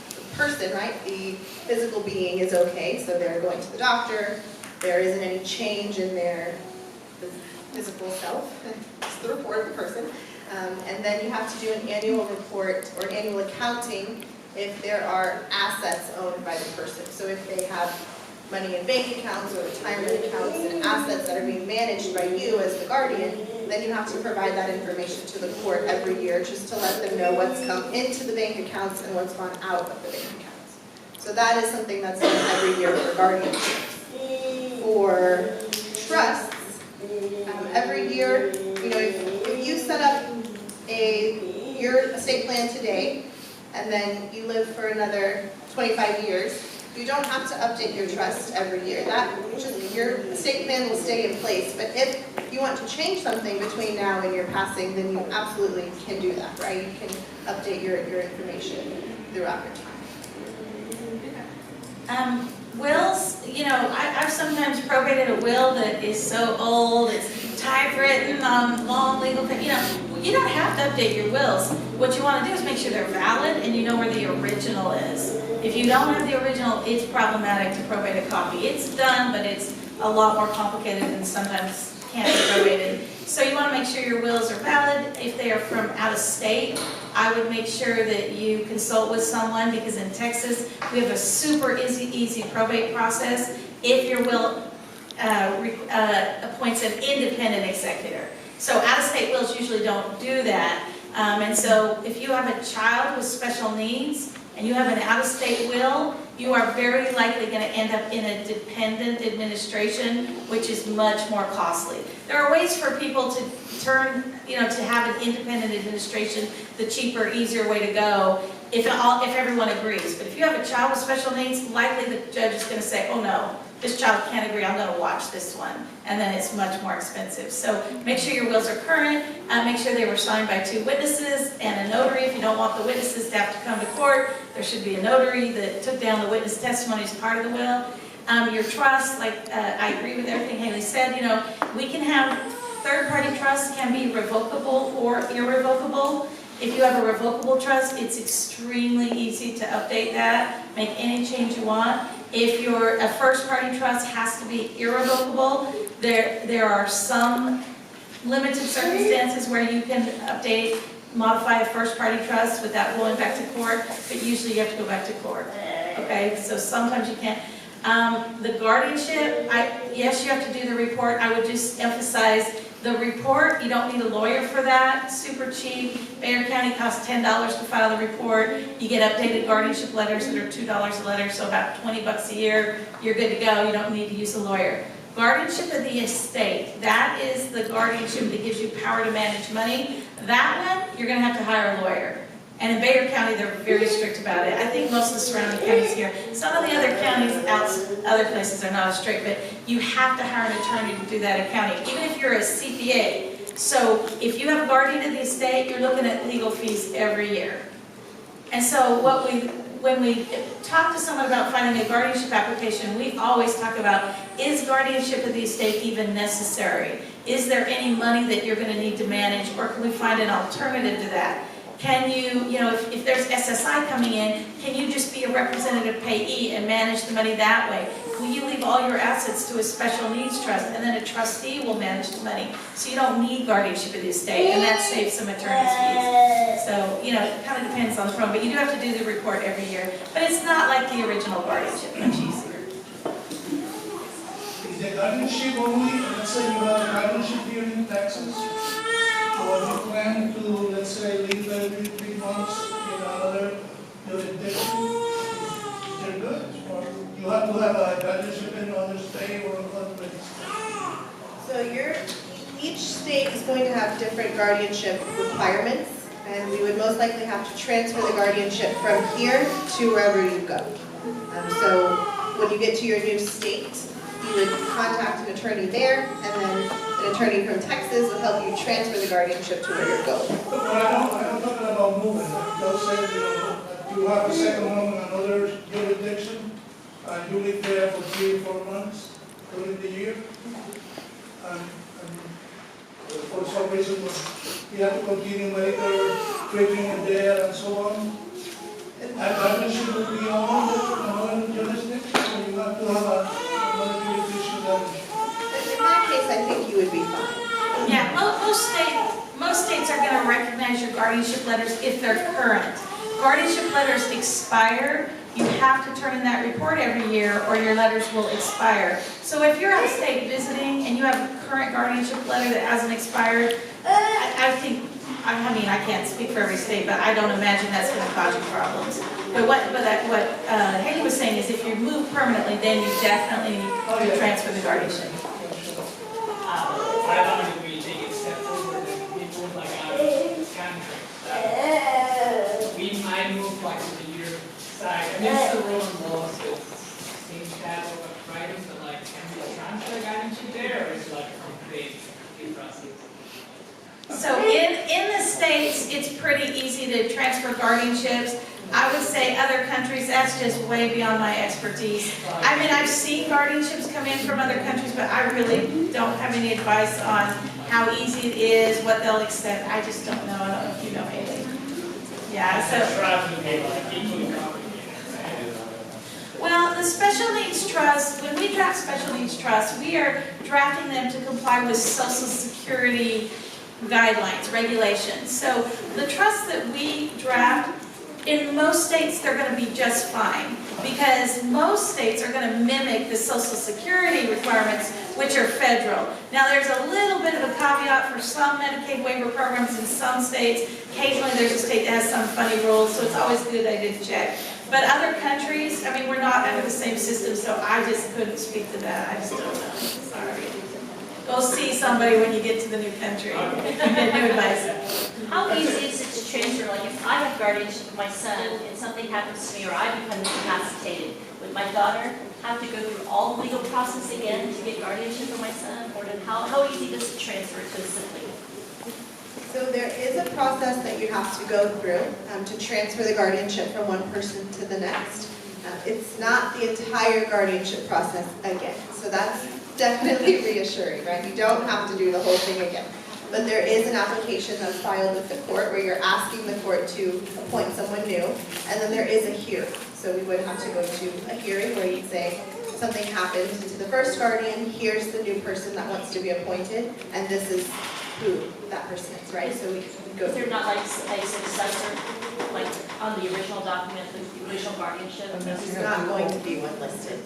the person, right, the physical being is okay, so they're going to the doctor, there isn't any change in their physical self, it's the report of the person. And then you have to do an annual report or an annual accounting if there are assets owned by the person. So if they have money in bank accounts or retirement accounts and assets that are being managed by you as the guardian, then you have to provide that information to the court every year just to let them know what's come into the bank accounts and what's gone out of the bank accounts. So that is something that's done every year for guardianship. For trusts, every year, if you set up your estate plan today, and then you live for another 25 years, you don't have to update your trust every year. Your estate plan will stay in place, but if you want to change something between now and your passing, then you absolutely can do that, right? You can update your information throughout your time.
Wills, I've sometimes probated a will that is so old, it's typewritten on long legal paper. You don't have to update your wills. What you want to do is make sure they're valid and you know where the original is. If you don't have the original, it's problematic to probate a copy. It's done, but it's a lot more complicated and sometimes can't be probated. So you want to make sure your wills are valid. If they are from out of state, I would make sure that you consult with someone, because in Texas, we have a super easy probate process if your will appoints an independent executor. So out-of-state wills usually don't do that. And so if you have a child with special needs and you have an out-of-state will, you are very likely going to end up in a dependent administration, which is much more costly. There are ways for people to turn, to have an independent administration, the cheaper, easier way to go, if everyone agrees. But if you have a child with special needs, likely the judge is going to say, oh no, this child can't agree, I'm going to watch this one. And then it's much more expensive. So make sure your wills are current, make sure they were signed by 2 witnesses and a notary. If you don't want the witnesses to have to come to court, there should be a notary that took down the witness testimony as part of the will. Your trust, I agree with everything Hailey said, we can have third-party trusts can be revocable or irrevocable. If you have a revocable trust, it's extremely easy to update that, make any change you want. If a first-party trust has to be irrevocable, there are some limited circumstances where you can update, modify a first-party trust without going back to court, but usually you have to go back to court. Okay, so sometimes you can't. The guardianship, yes, you have to do the report. I would just emphasize the report, you don't need a lawyer for that, super cheap. Bexar County costs $10 to file the report. You get updated guardianship letters that are $2 a letter, so about $20 a year, you're good to go, you don't need to use a lawyer. Guardianship of the estate, that is the guardianship that gives you power to manage money. That one, you're gonna have to hire a lawyer. And in Bexar County, they're very strict about it. I think most of the surrounding counties here, some of the other counties, other places are not as strict, but you have to hire an attorney to do that accounting, even if you're a CPA. So if you have a guardian of the estate, you're looking at legal fees every year. And so when we talk to someone about filing a guardianship application, we always talk about, is guardianship of the estate even necessary? Is there any money that you're going to need to manage, or can we find an alternative to that? Can you, if there's SSI coming in, can you just be a representative payee and manage the money that way? Will you leave all your assets to a special needs trust, and then a trustee will manage the money? So you don't need guardianship of the estate, and that saves some attorney's fees. So, it kind of depends on the firm, but you do have to do the report every year. But it's not like the original guardianship, much easier.
Is the guardianship only, let's say you have guardianship here in Texas, or you plan to, let's say, leave every 3 months in another jurisdiction, they're good, or you have to have a guardianship in another state or another place.
So each state is going to have different guardianship requirements, and we would most likely have to transfer the guardianship from here to wherever you go. So when you get to your new state, you would contact an attorney there, and then an attorney from Texas will help you transfer the guardianship to where you're going.
But I'm talking about moving. Those say, you have a second home in another jurisdiction, and you live there for 3 or 4 months during the year. And for some reason, you have to continue medical treatment there and so on. And guardianship will be on another jurisdiction, or you have to have another jurisdiction guardianship.
In that case, I think you would be fine.
Yeah, most states are going to recognize your guardianship letters if they're current. Guardianship letters expire, you have to turn in that report every year or your letters will expire. So if you're out of state visiting and you have a current guardianship letter that hasn't expired, I think, I mean, I can't speak for every state, but I don't imagine that's going to cause you problems. But what Hailey was saying is if you move permanently, then you definitely need to transfer the guardianship.
What about if we take it a step forward and we move like out of country? We might move like to the Europe side. I mean, it's the Roman laws with same type of writing, but like, can we transfer guardianship there, or is it like a complete new process?
So in the States, it's pretty easy to transfer guardianships. I would say other countries, that's just way beyond my expertise. I mean, I've seen guardianships come in from other countries, but I really don't have any advice on how easy it is, what they'll accept. I just don't know. I don't know if you know, Hailey. Yeah, so. Well, the special needs trust, when we draft special needs trust, we are drafting them to comply with Social Security guidelines, regulations. So the trust that we draft, in most states, they're going to be just fine because most states are going to mimic the Social Security requirements, which are federal. Now, there's a little bit of a caveat for some Medicaid waiver programs in some states. Occasionally, there's a state that has some funny rules, so it's always good I did check. But other countries, I mean, we're not under the same system, so I just couldn't speak to that. I just don't know. Sorry. Go see somebody when you get to the new country. Get new advice.
How easy is it to transfer, like if I have guardianship of my son and something happens to me or I become incapacitated, would my daughter have to go through all the legal process again to get guardianship of my son? Or how easy does it transfer to a sibling?
So there is a process that you have to go through to transfer the guardianship from one person to the next. It's not the entire guardianship process again. So that's definitely reassuring, right? You don't have to do the whole thing again. But there is an application that's filed with the court where you're asking the court to appoint someone new, and then there is a hearing. So we would have to go to a hearing where you'd say, something happened to the first guardian, here's the new person that wants to be appointed, and this is who that person is, right? So we could go
Is there
through.
not like a successor, like on the original document, the original guardianship?
There's not going to be one listed.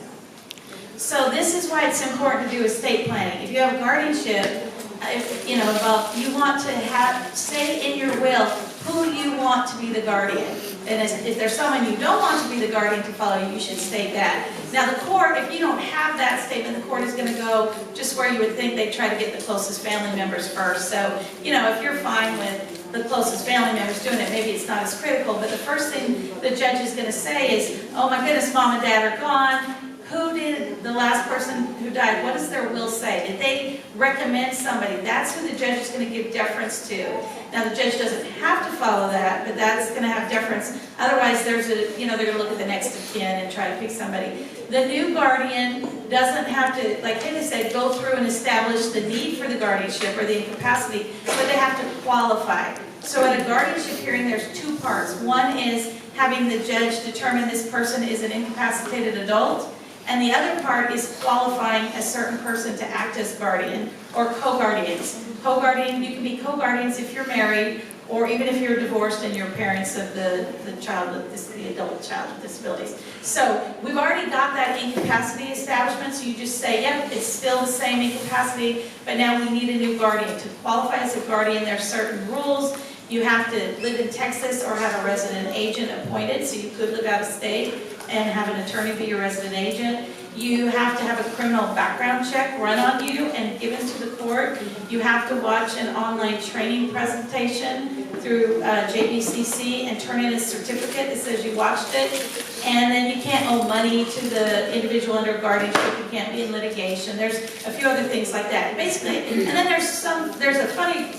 So this is why it's important to do estate planning. If you have a guardianship, if, you know, about, you want to have, say in your will, who you want to be the guardian. And if there's someone you don't want to be the guardian to follow, you should state that. Now the court, if you don't have that statement, the court is going to go just where you would think they try to get the closest family members first. So, you know, if you're fine with the closest family members doing it, maybe it's not as critical. But the first thing the judge is going to say is, oh my goodness, mom and dad are gone. Who did the last person who died, what does their will say? Did they recommend somebody? That's who the judge is going to give deference to. Now, the judge doesn't have to follow that, but that's going to have deference. Otherwise, there's a, you know, they're going to look at the next of kin and try to pick somebody. The new guardian doesn't have to, like Hailey said, go through and establish the need for the guardianship or the incapacity, but they have to qualify. So at a guardianship hearing, there's two parts. One is having the judge determine this person is an incapacitated adult, and the other part is qualifying a certain person to act as guardian or co-guardians. Co-guardian, you can be co-guardians if you're married, or even if you're divorced and you're parents of the adult child with disabilities. So we've already got that incapacity establishment, so you just say, yep, it's still the same incapacity, but now we need a new guardian. To qualify as a guardian, there are certain rules. You have to live in Texas or have a resident agent appointed, so you could live out of state and have an attorney be your resident agent. You have to have a criminal background check run on you and given to the court. You have to watch an online training presentation through JBCC and turn in a certificate that says you watched it. And then you can't owe money to the individual under guardianship. You can't be in litigation. There's a few other things like that. Basically, and then there's a funny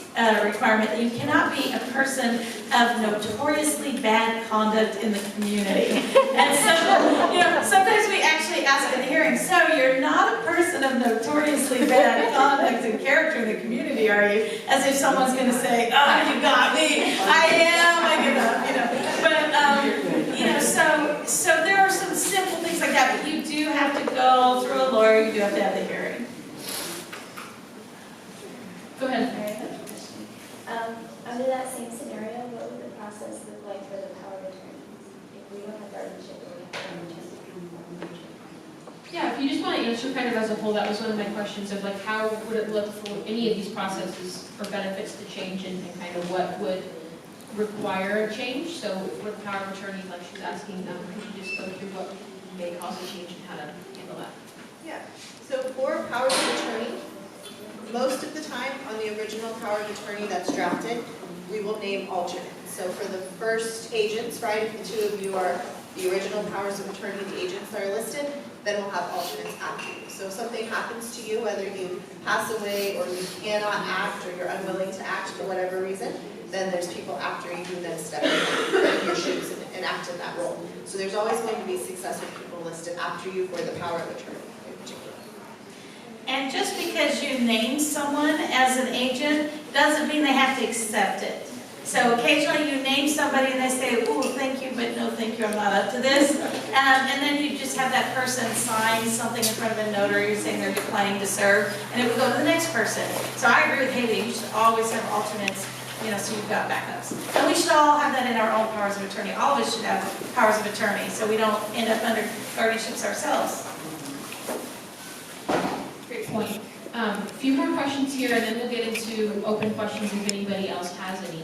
requirement that you cannot be a person of notoriously bad conduct in the community. And so, sometimes we actually ask at the hearing, so you're not a person of notoriously bad conduct and character in the community, are you? As if someone's going to say, oh, you got me. I am. I give up, But, so there are some simple things like that, but you do have to go through a lawyer. You do have to have the hearing.
Go ahead.
I have a question. Under that same scenario, what would the process look like for the power of attorney? If we don't have guardianship, or we have guardianship?
Yeah, if you just want to answer kind of as a whole, that was one of my questions of like, how would it look for any of these processes for benefits to change and kind of what would require a change? So with power of attorney, like she's asking, could you just go through what may cause a change and how to handle that?
Yeah, so for powers of attorney, most of the time on the original power of attorney that's drafted, we will name alternates. So for the first agents, right, if the two of you are the original powers of attorney, the agents that are listed, then we'll have alternates after you. So if something happens to you, whether you pass away or you cannot act or you're unwilling to act for whatever reason, then there's people after you who then step in your shoes and act in that role. So there's always going to be successive people listed after you for the power of attorney in particular.
And just because you name someone as an agent doesn't mean they have to accept it. So occasionally you name somebody and they say, ooh, thank you, but no thank you, I'm not up to this. And then you just have that person sign something in front of a notary saying they're declining to serve, and it would go to the next person. So I agree with Hailey, you should always have alternates, so you've got backups. And we should all have that in our own powers of attorney. All of us should have powers of attorney, so we don't end up under guardianships ourselves.
Great point. A few more questions here, and then we'll get into open questions if anybody else has any.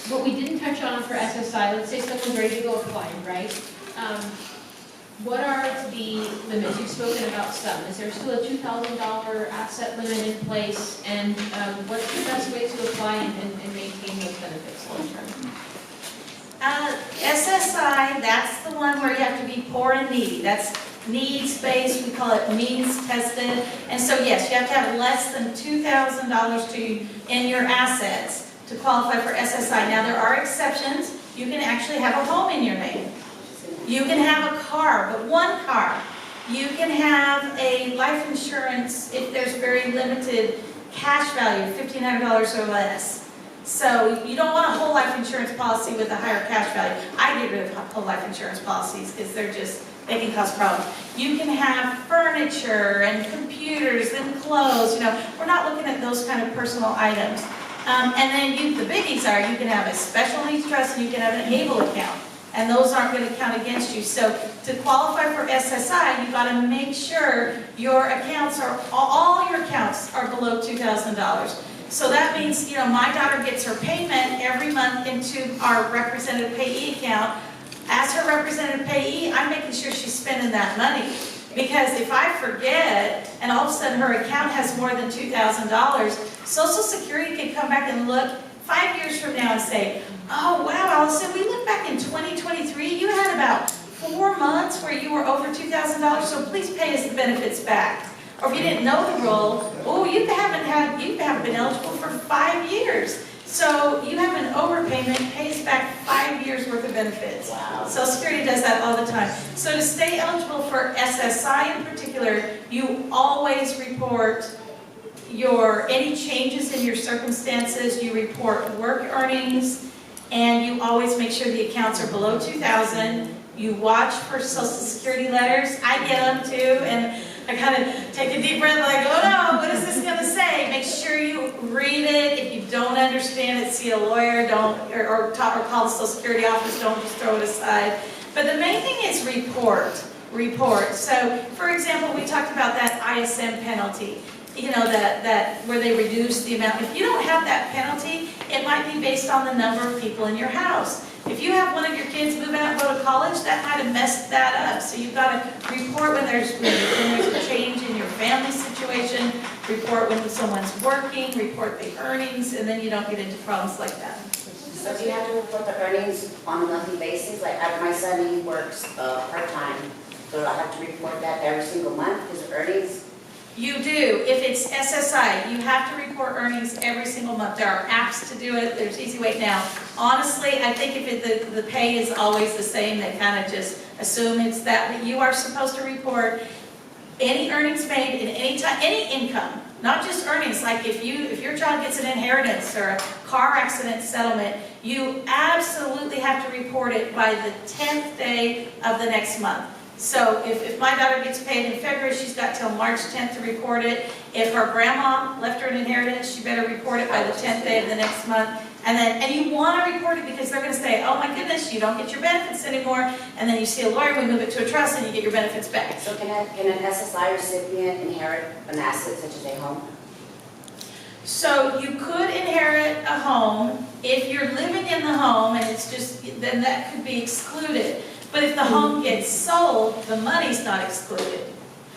What we didn't touch on for SSI, let's say someone's ready to go apply, right? What are the limits? You've spoken about some. Is there still a $2,000 asset limit in place? And what's the best way to apply and maintain those benefits long term?
SSI, that's the one where you have to be poor and needy. That's needs-based, we call it means-tested. And so yes, you have to have less than $2,000 in your assets to qualify for SSI. Now there are exceptions. You can actually have a home in your name. You can have a car, but one car. You can have a life insurance if there's very limited cash value, $1,500 or less. So you don't want a whole life insurance policy with a higher cash value. I get rid of whole life insurance policies because they can cause problems. You can have furniture and computers and clothes. We're not looking at those kind of personal items. And then the biggies are you can have a special needs trust and you can have an ABLE account. And those aren't going to count against you. So to qualify for SSI, you've got to make sure your accounts all your accounts are below $2,000. So that means, my daughter gets her payment every month into our representative payee account. As her representative payee, I'm making sure she's spending that money. Because if I forget, and all of a sudden her account has more than $2,000, Social Security can come back and look 5 years from now and say, oh wow, Alison, we look back in 2023, you had about 4 months where you were over $2,000, so please pay us the benefits back. Or if you didn't know the rule, oh, you haven't been eligible for 5 years. So you have an overpayment, pays back 5 years worth of benefits. Wow. Social Security does that all the time. So to stay eligible for SSI in particular, you always report any changes in your circumstances, you report work earnings, and you always make sure the accounts are below $2,000. You watch for Social Security letters. I get them too, and I kind of take a deep breath, like, oh no, what is this gonna say? Make sure you read it. If you don't understand it, see a lawyer, or call the Social Security office, don't just throw it aside. But the main thing is report. So, for example, we talked about that ISM penalty, that where they reduce the amount. If you don't have that penalty, it might be based on the number of people in your house. If you have one of your kids move out and go to college, that might have messed that up. So you've got to report when there's a change in your family situation, report when someone's working, report the earnings, and then you don't get into problems like that.
So do you have to report the earnings on a monthly basis? Like my son, he works part-time, so I have to report that every single month, his earnings?
You do. If it's SSI, you have to report earnings every single month. There are apps to do it. There's easy way now. Honestly, I think if the pay is always the same, they kind of just assume it's that. But you are supposed to report any earnings made in any time, any income, not just earnings. Like if your child gets an inheritance or a car accident settlement, you absolutely have to report it by the 10th day of the next month. So if my daughter gets paid in February, she's got till March 10th to report it. If her grandma left her an inheritance, she better report it by the 10th day of the next month. And you want to report it because they're going to say, oh my goodness, you don't get your benefits anymore. And then you see a lawyer, we move it to a trust, and you get your benefits back.
So can an SSI recipient inherit an asset such as a home?
So you could inherit a home if you're living in the home, and it's just, then that could be excluded. But if the home gets sold, the money's not excluded.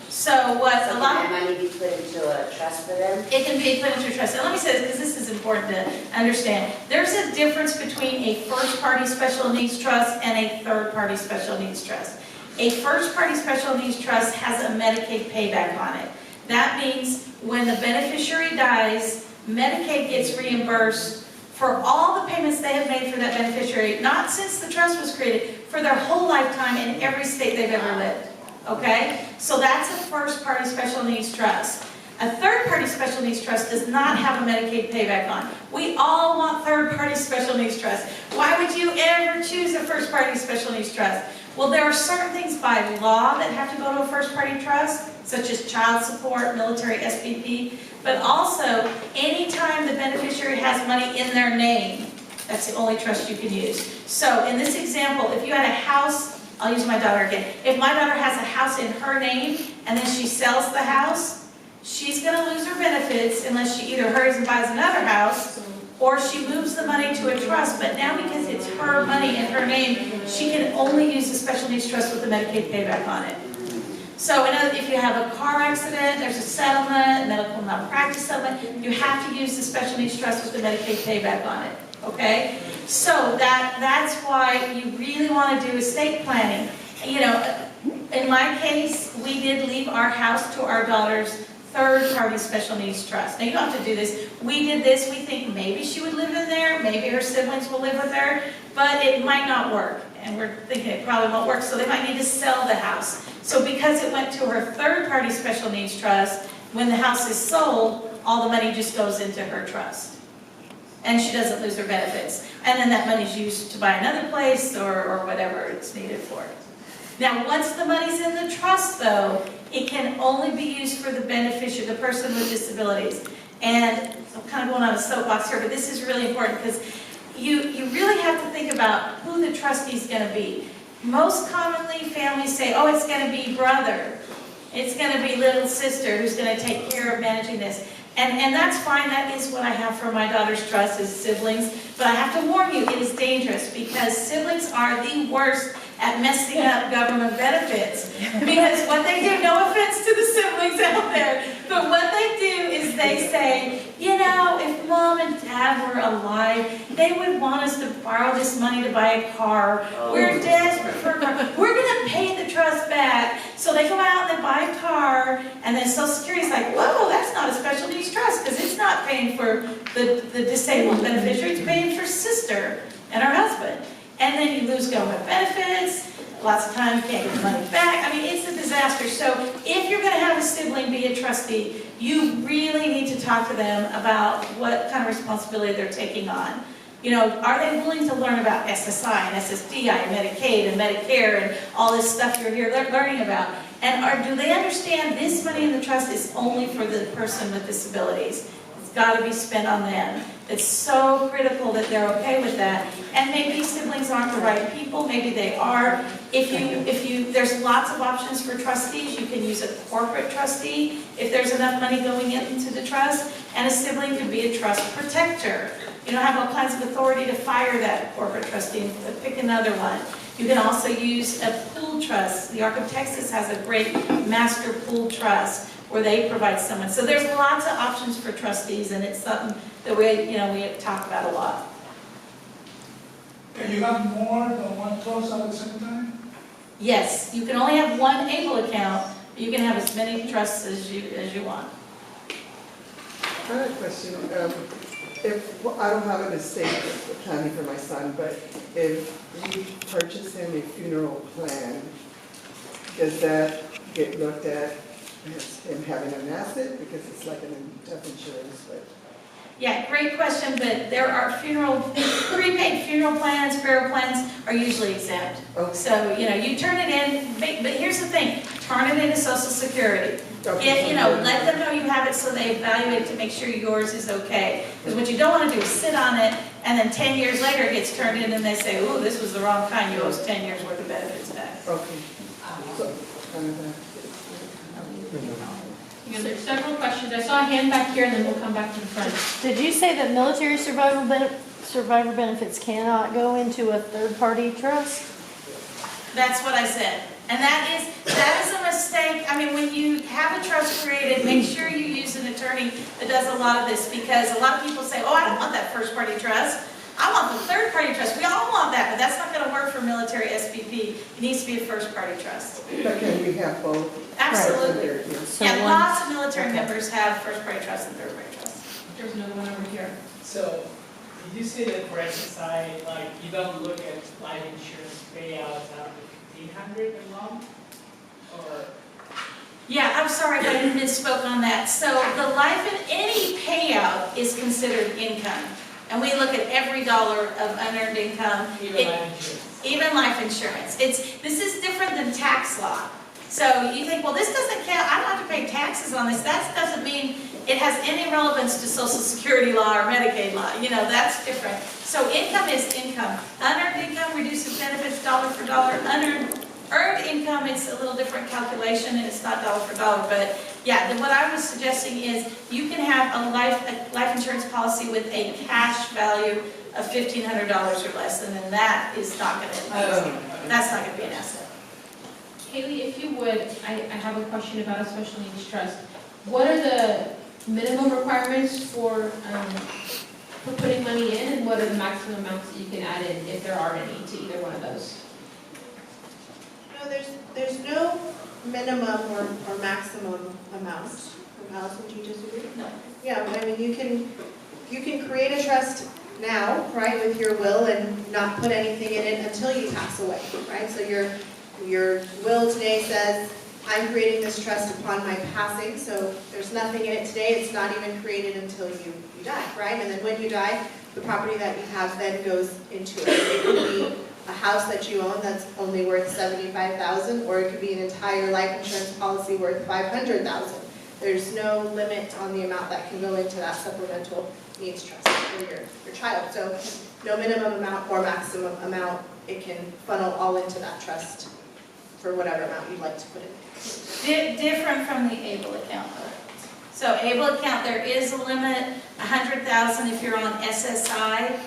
So
Can that money be put into a trust for them?
It can be put into a trust. And let me say this, because this is important to understand. There's a difference between a first-party special needs trust and a third-party special needs trust. A first-party special needs trust has a Medicaid payback on it. That means when the beneficiary dies, Medicaid gets reimbursed for all the payments they have made for that beneficiary, not since the trust was created, for their whole lifetime in every state they've ever lived. Okay? So that's a first-party special needs trust. A third-party special needs trust does not have a Medicaid payback on. We all want third-party special needs trust. Why would you ever choose a first-party special needs trust? Well, there are certain things by law that have to go to a first-party trust, such as child support, military SPP, but also anytime the beneficiary has money in their name, that's the only trust you can use. So in this example, if you had a house, I'll use my daughter again. If my daughter has a house in her name and then she sells the house, she's going to lose her benefits unless she either hurries and buys another house or she moves the money to a trust. But now because it's her money in her name, she can only use the special needs trust with the Medicaid payback on it. So if you have a car accident, there's a settlement, medical malpractice settlement, you have to use the special needs trust with the Medicaid payback on it. Okay? So that's why you really want to do estate planning. In my case, we did leave our house to our daughter's third-party special needs trust. Now, you don't have to do this. We did this. We think maybe she would live in there, maybe her siblings will live with her, but it might not work. And we're thinking it probably won't work, so they might need to sell the house. So because it went to her third-party special needs trust, when the house is sold, all the money just goes into her trust. And she doesn't lose her benefits. And then that money is used to buy another place or whatever it's needed for. Now, once the money's in the trust, though, it can only be used for the beneficiary, the person with disabilities. And I'm kind of going on a soapbox here, but this is really important because you really have to think about who the trustee is going to be. Most commonly, families say, oh, it's going to be brother. It's going to be little sister who's going to take care of managing this. And that's fine. That is what I have for my daughter's trust is siblings. But I have to warn you, it is dangerous because siblings are the worst at messing up government benefits. Because what they do, no offense to the siblings out there, but what they do is they say, if mom and dad were alive, they would want us to borrow this money to buy a car. We're desperate for a car. We're going to pay the trust back. So they go out and they buy a car, and then Social Security is like, whoa, that's not a special needs trust because it's not paying for the disabled beneficiary, it's paying for sister and her husband. And then you lose government benefits, lots of times you can't get the money back. I mean, it's a disaster. So if you're going to have a sibling be a trustee, you really need to talk to them about what kind of responsibility they're taking on. Are they willing to learn about SSI and SSDI and Medicaid and Medicare and all this stuff you're here learning about? And do they understand this money in the trust is only for the person with disabilities? It's got to be spent on them. It's so critical that they're okay with that. And maybe siblings aren't the right people, maybe they are. There's lots of options for trustees. You can use a corporate trustee if there's enough money going into the trust, and a sibling could be a trust protector. You don't have all kinds of authority to fire that corporate trustee and pick another one. You can also use a pool trust. The Arc of Texas has a great master pool trust where they provide someone. So there's lots of options for trustees, and it's something that we talk about a lot.
Can you have more than one trust at the same time?
Yes, you can only have one able account, but you can have as many trusts as you want.
I have a question. I don't have an estate planning for my son, but if we purchase him a funeral plan, does that get looked at as him having an asset? Because it's like an death insurance, but.
Yeah, great question, but there are prepaid funeral plans, burial plans are usually exempt.
Okay.
So, you turn it in, but here's the thing, turn it into Social Security.
Okay.
Let them know you have it so they evaluate to make sure yours is okay. Because what you don't want to do is sit on it, and then 10 years later it gets turned in and they say, ooh, this was the wrong kind, you owe us 10 years worth of benefits back.
Okay. So,
There's several questions. I saw a hand back here, and then we'll come back to the front.
Did you say that military survivor benefits cannot go into a third-party trust?
That's what I said. And that is a mistake. I mean, when you have a trust created, make sure you use an attorney that does a lot of this, because a lot of people say, oh, I don't want that first-party trust. I want the third-party trust. We all want that, but that's not going to work for military SPP. It needs to be a first-party trust.
but can we have both?
Absolutely.
So
Yeah,
one-
lots of military members have first-party trust and third-party trust.
There's another one over here.
So, did you say that for SSI, like, you don't look at life insurance payouts out of 1,500 a month? Or?
Yeah, I'm sorry if I misspoke on that. So the life in any payout is considered income. And we look at every dollar of unearned income.
Even life insurance?
Even life insurance. This is different than tax law. So you think, well, this doesn't count, I don't have to pay taxes on this. That doesn't mean it has any relevance to Social Security law or Medicaid law. That's different. So income is income. Unearned income reduces benefits dollar for dollar. Earned income, it's a little different calculation, and it's not dollar for dollar. But yeah, what I was suggesting is you can have a life insurance policy with a cash value of $1,500 or less, and then that is not going to, that's not going to be an asset.
Hailey, if you would, I have a question about a special needs trust. What are the minimum requirements for putting money in, and what are the maximum amounts that you can add in, if there are any, to either one of those?
No, there's no minimum or maximum amount. Alison, do you disagree?
No.
Yeah, I mean, you can create a trust now, right, with your will and not put anything in it until you pass away, right? So your will today says, I'm creating this trust upon my passing, so there's nothing in it today, it's not even created until you die, right? And then when you die, the property that you have then goes into it. It could be a house that you own that's only worth $75,000, or it could be an entire life insurance policy worth $500,000. There's no limit on the amount that can go into that supplemental needs trust for your child. So no minimum amount or maximum amount, it can funnel all into that trust for whatever amount you'd like to put in.
Different from the ABLE account. So ABLE account, there is a limit, $100,000 if you're on SSI,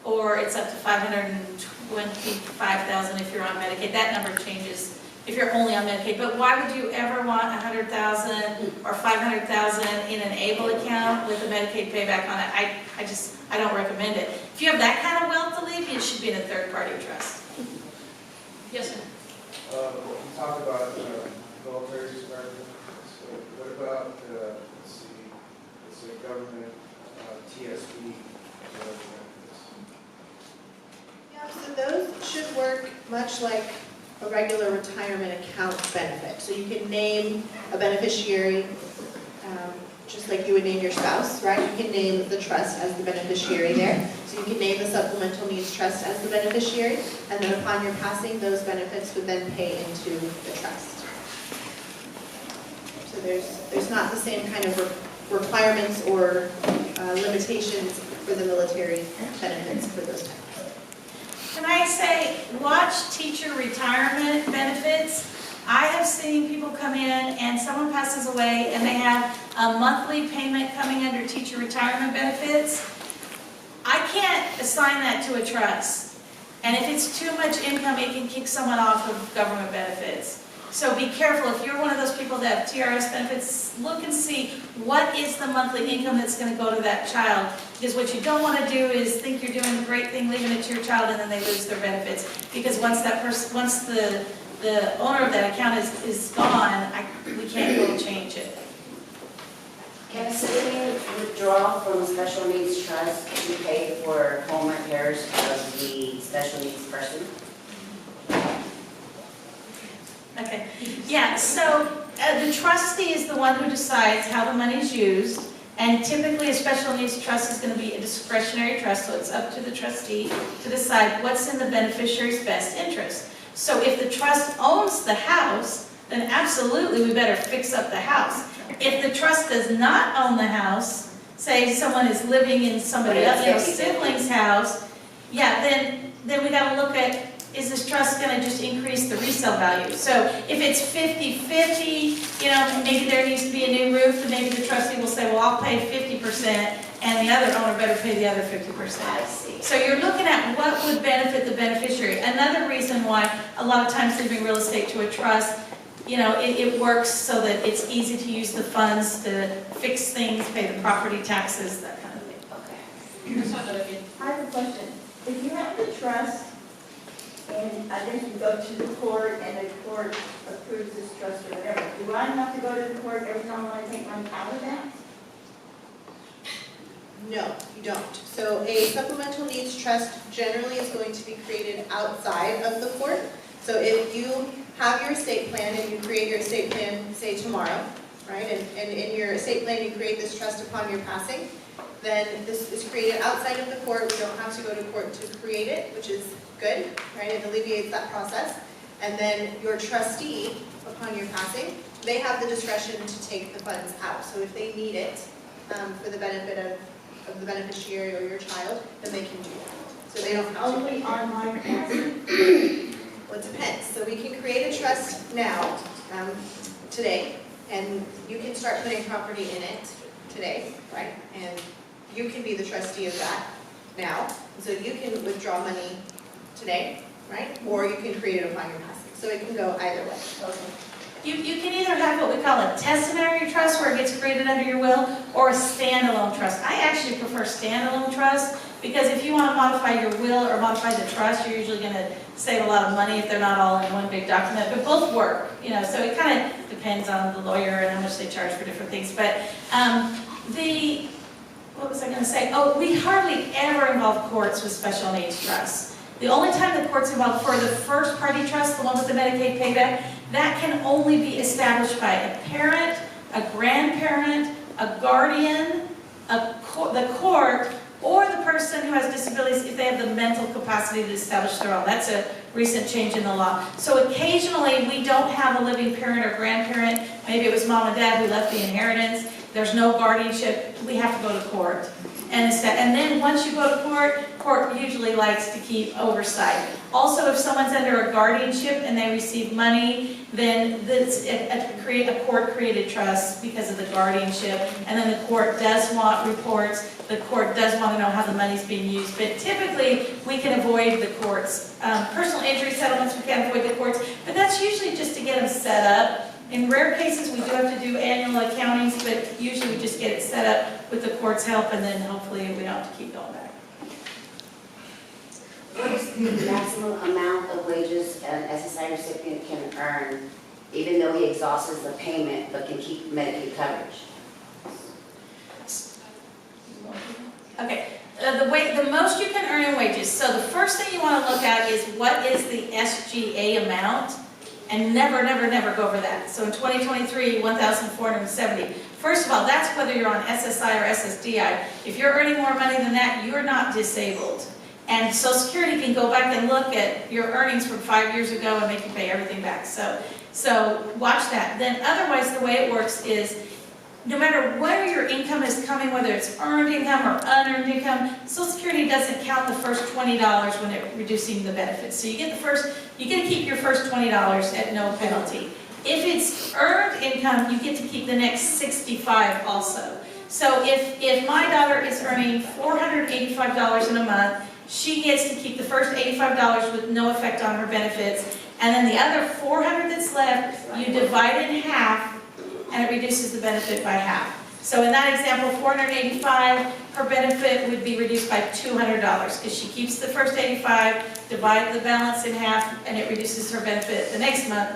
or it's up to $525,000 if you're on Medicaid. That number changes if you're only on Medicaid. But why would you ever want $100,000 or $500,000 in an ABLE account with a Medicaid payback on it? I don't recommend it. If you have that kind of wealth to leave, it should be in a third-party trust. Yes, sir.
You talked about military survivors. So what about, let's see, it's a government TSP.
Yeah, so those should work much like a regular retirement account benefit. So you can name a beneficiary, just like you would name your spouse, right? You can name the trust as the beneficiary there. So you can name the supplemental needs trust as the beneficiary, and then upon your passing, those benefits would then pay into the trust. So there's not the same kind of requirements or limitations for the military benefits for those types.
Can I say, watch teacher retirement benefits? I have seen people come in and someone passes away and they have a monthly payment coming under teacher retirement benefits. I can't assign that to a trust. And if it's too much income, it can kick someone off of government benefits. So be careful, if you're one of those people that have TRS benefits, look and see what is the monthly income that's going to go to that child. Because what you don't want to do is think you're doing a great thing, leaving it to your child, and then they lose their benefits. Because once that person, once the owner of that account is gone, we can't go change it.
Can a civilian withdraw from a special needs trust to pay for home repairs of the special needs person?
Okay, yeah, so the trustee is the one who decides how the money is used, and typically a special needs trust is going to be a discretionary trust, so it's up to the trustee to decide what's in the beneficiary's best interest. So if the trust owns the house, then absolutely we better fix up the house. If the trust does not own the house, say someone is living in somebody else's sibling's house, yeah, then we got to look at, is this trust going to just increase the resale value? So if it's 50-50, maybe there needs to be a new roof, and maybe the trustee will say, well, I'll pay 50%, and the other owner better pay the other 50%.
I see.
So you're looking at what would benefit the beneficiary. Another reason why a lot of times leaving real estate to a trust, it works so that it's easy to use the funds to fix things, pay the property taxes, that kind of thing.
Okay.
I have a question. If you have the trust, and I guess you go to the court, and the court approves this trust or whatever, do I have to go to the court every time I take money out of that?
No, you don't. So a supplemental needs trust generally is going to be created outside of the court. So if you have your estate plan and you create your estate plan, say tomorrow, right, and in your estate plan you create this trust upon your passing, then this is created outside of the court. We don't have to go to court to create it, which is good, right? It alleviates that process. And then your trustee, upon your passing, they have the discretion to take the funds out. So if they need it for the benefit of the beneficiary or your child, then they can do that. So they don't have to.
Only on my passing?
Well, it depends. So we can create a trust now, today, and you can start putting property in it today, right? And you can be the trustee of that now. So you can withdraw money today, right? Or you can create it upon your passing. So it can go either way.
Okay. You can either have what we call a testamentary trust where it gets created under your will, or a standalone trust. I actually prefer standalone trust because if you want to modify your will or modify the trust, you're usually going to save a lot of money if they're not all in one big document, but both work, so it kind of depends on the lawyer and how much they charge for different things. But what was I going to say? Oh, we hardly ever involve courts with special needs trusts. The only time the court's involved for the first party trust, the one with the Medicaid payback, that can only be established by a parent, a grandparent, a guardian, the court, or the person who has disabilities if they have the mental capacity to establish their own. That's a recent change in the law. So occasionally we don't have a living parent or grandparent. Maybe it was mom and dad who left the inheritance. There's no guardianship. We have to go to court. And then once you go to court usually likes to keep oversight. Also, if someone's under a guardianship and they receive money, then a court-created trust because of the guardianship. And then the court does want reports. The court does want to know how the money's being used. But typically, we can avoid the courts. Personal injury settlements, we can't avoid the courts. But that's usually just to get them set up. In rare cases, we do have to do annual accountings, but usually we just get it set up with the court's help, and then hopefully we don't have to keep going back.
What is the maximum amount of wages an SSI recipient can earn, even though he exhausts the payment but can keep Medicaid coverage?
Okay, the most you can earn in wages. So the first thing you want to look at is what is the SGA amount, and never, never, never go over that. So in 2023, 1,470. First of all, that's whether you're on SSI or SSDI. If you're earning more money than that, you're not disabled. And Social Security can go back and look at your earnings from 5 years ago and make you pay everything back. So So watch that. Then otherwise, the way it works is, no matter where your income is coming, whether it's earned income or unearned income, Social Security doesn't count the first $20 when it's reducing the benefits. So you get to keep your first $20 at no penalty. If it's earned income, you get to keep the next $65 also. So if my daughter is earning $485 in a month, she gets to keep the first $85 with no effect on her benefits. And then the other $400 that's left, you divide it in half, and it reduces the benefit by half. So in that example, $485, her benefit would be reduced by $200 because she keeps the first $85, divide the balance in half, and it reduces her benefit the next month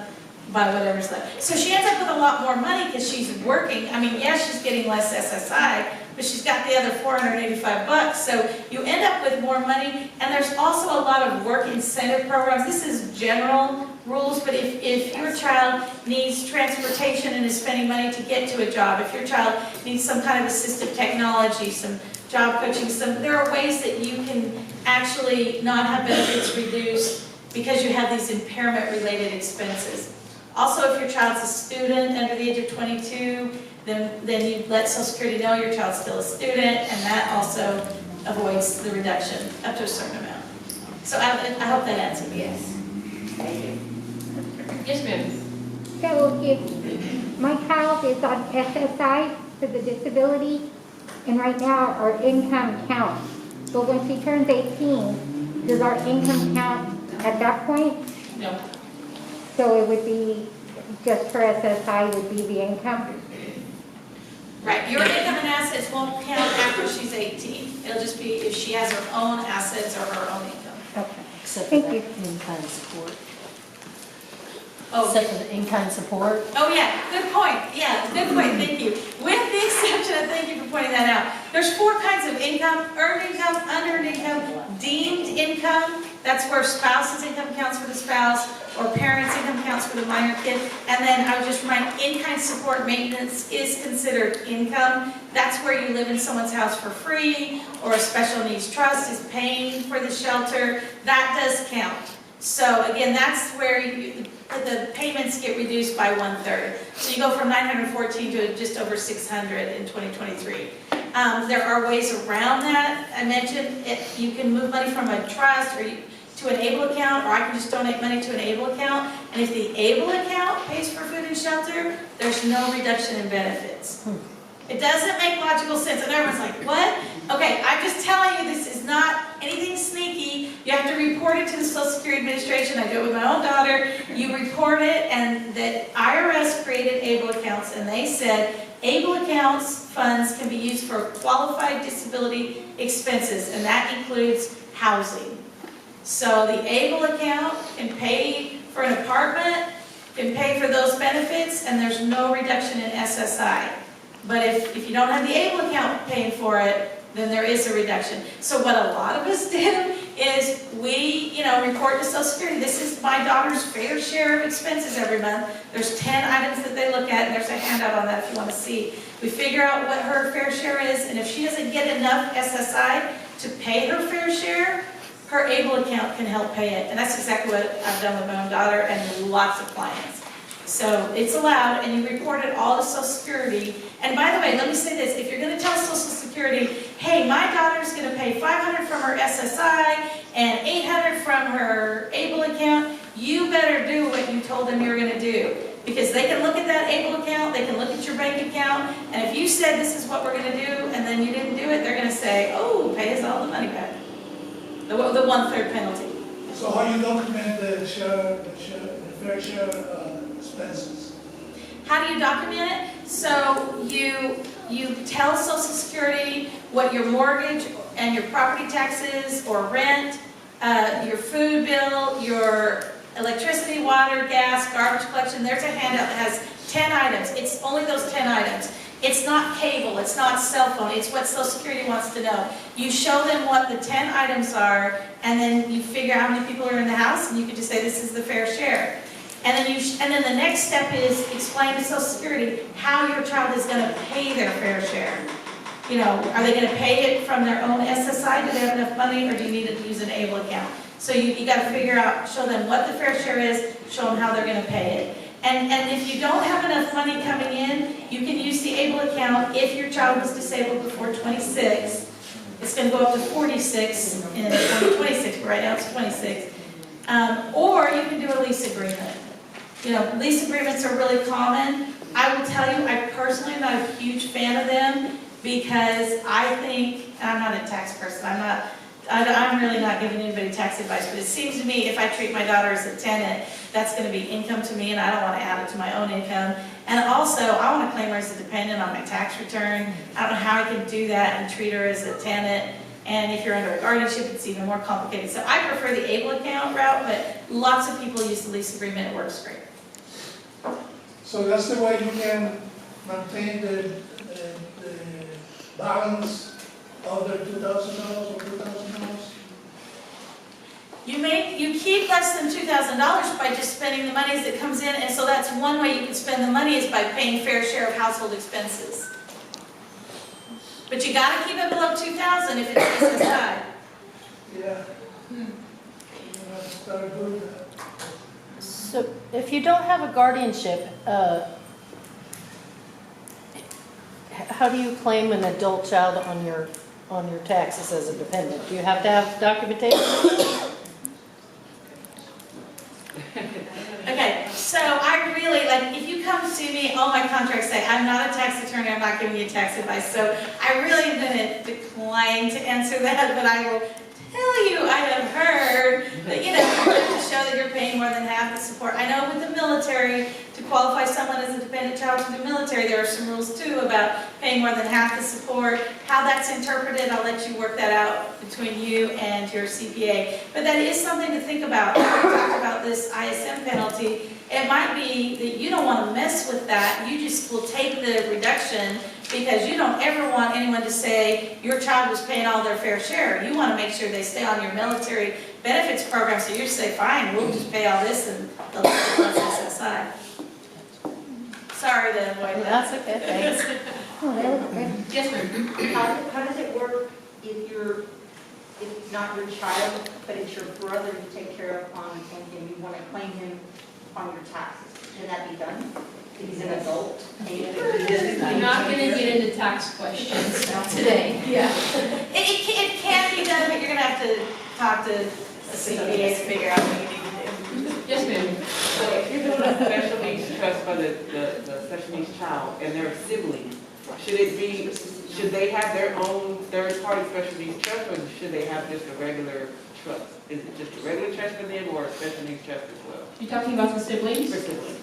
by whatever's left. So she ends up with a lot more money because she's working. I mean, yes, she's getting less SSI, but she's got the other $485. So you end up with more money, and there's also a lot of work incentive programs. This is general rules, but if your child needs transportation and is spending money to get to a job, if your child needs some kind of assistive technology, some job coaching, there are ways that you can actually not have benefits reduced because you have these impairment-related expenses. Also, if your child's a student under the age of 22, then you let Social Security know your child's still a student, and that also avoids the reduction up to a certain amount. So I hope that answered. Yes. Thank you.
Yes, ma'am.
So if my child is on SSI for the disability, and right now our income counts, but when she turns 18, does our income count at that point?
No.
So it would be, just for SSI would be the income?
Right, your income and assets won't count after she's 18. It'll just be if she has her own assets or her own income.
Okay.
Except for
Thank
that
you.
in-kind support.
Oh,
Except for the in-kind support.
oh yeah, good point. Yeah, good point, thank you. With the exception of, thank you for pointing that out, there's 4 kinds of income: earned income, unearned income, deemed income. That's where spouse's income counts for the spouse, or parents' income counts for the minor kid. And then I would just remind, in-kind support maintenance is considered income. That's where you live in someone's house for free, or a special needs trust is paying for the shelter. That does count. So again, that's where the payments get reduced by 1/3. So you go from 914 to just over 600 in 2023. There are ways around that. I mentioned you can move money from a trust to an ABLE account, or I can just donate money to an ABLE account. And if the ABLE account pays for food and shelter, there's no reduction in benefits. It doesn't make logical sense. And everyone's like, what? Okay, I'm just telling you, this is not anything sneaky. You have to report it to the Social Security Administration. I do it with my own daughter. You report it, and the IRS created ABLE accounts, and they said ABLE accounts funds can be used for qualified disability expenses, and that includes housing. So the ABLE account can pay for an apartment, can pay for those benefits, and there's no reduction in SSI. But if you don't have the ABLE account paying for it, then there is a reduction. So what a lot of us do is we, report to Social Security. This is my daughter's fair share of expenses every month. There's 10 items that they look at, and there's a handout on that if you want to see. We figure out what her fair share is, and if she doesn't get enough SSI to pay her fair share, her ABLE account can help pay it. And that's exactly what I've done with my own daughter and lots of clients. So it's allowed, and you report it all to Social Security. And by the way, let me say this. If you're going to tell Social Security, hey, my daughter's going to pay $500 from her SSI and $800 from her ABLE account, you better do what you told them you were going to do. Because they can look at that ABLE account, they can look at your bank account, and if you said this is what we're going to do, and then you didn't do it, they're going to say, oh, pay us all the money back. The 1/3 penalty.
So how you document the fair share expenses?
How do you document it? So you tell Social Security what your mortgage and your property taxes or rent, your food bill, your electricity, water, gas, garbage collection. There's a handout that has 10 items. It's only those 10 items. It's not cable, it's not cell phone, it's what Social Security wants to know. You show them what the 10 items are, and then you figure out how many people are in the house, and you can just say this is the fair share. And then the next step is explain to Social Security how your child is going to pay their fair share. Are they going to pay it from their own SSI? Do they have enough money, or do you need to use an ABLE account? So you got to figure out, show them what the fair share is, show them how they're going to pay it. And if you don't have enough money coming in, you can use the ABLE account. If your child was disabled before 26, it's going to go up to 46 in 2026, but right now it's 26. Or you can do a lease agreement. You know, lease agreements are really common. I will tell you, I personally am not a huge fan of them because I think, and I'm not a tax person, I'm really not giving anybody tax advice, but it seems to me if I treat my daughter as a tenant, that's going to be income to me and I don't want to add it to my own income. And also, I want to claim her as a dependent on my tax return. I don't know how I can do that and treat her as a tenant. And if you're under a guardianship, it's even more complicated. So I prefer the ABLE account route, but lots of people use the lease agreement. It works great.
So that's the way you can maintain the balance of the $2,000 or $2,000?
You keep less than $2,000 by just spending the money as it comes in, and so that's one way you can spend the money is by paying fair share of household expenses. But you got to keep it below $2,000 if it's business side.
Yeah. That's very good.
So if you don't have a guardianship, how do you claim an adult child on your taxes as a dependent? Do you have to have documentation?
Okay, so I really, like, if you come to me, all my contracts say, I'm not a tax attorney, I'm not giving you tax advice, so I really am going to decline to answer that, but I will tell you, I have heard that, you have to show that you're paying more than half the support. I know with the military, to qualify someone as a dependent child to the military, there are some rules too about paying more than half the support. How that's interpreted, I'll let you work that out between you and your CPA. But that is something to think about. We talked about this ISM penalty. It might be that you don't want to mess with that. You just will take the reduction because you don't ever want anyone to say your child was paying all their fair share. You want to make sure they stay on your military benefits program, so you say, fine, we'll just pay all this and they'll let us aside. Sorry to avoid that.
That's okay, thanks.
Oh, that was good.
Yes, ma'am.
How does it work if it's not your child, but it's your brother you take care of and you want to claim him on your taxes? Can that be done? If he's an adult?
I'm not going to get into tax questions today. Yeah.
It can be done, but you're going to have to talk to a CPA to figure out what you need to do.
Yes, ma'am.
So if you're doing a special needs trust for the special needs child and their siblings, should they have their own third-party special needs trust, or should they have just a regular trust? Is it just a regular trust for them, or a special needs trust as well?
You're talking about the siblings?
For siblings.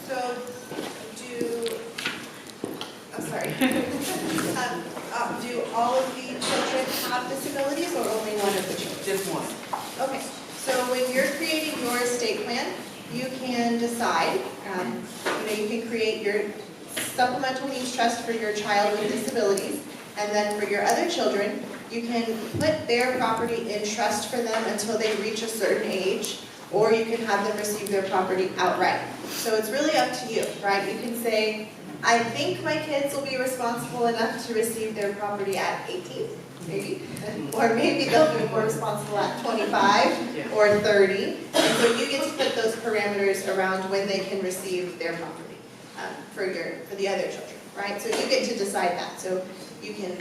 So, do all of the children have disabilities or only one of the children?
Just one.
Okay, so when you're creating your estate plan, you can decide, you can create your supplemental needs trust for your child with disabilities, and then for your other children, you can put their property in trust for them until they reach a certain age, or you can have them receive their property outright. So it's really up to you, right? You can say, I think my kids will be responsible enough to receive their property at 18, maybe, or maybe they'll be more responsible at 25 or 30. And so you get to put those parameters around when they can receive their property for the other children, right? So you get to decide that. So you can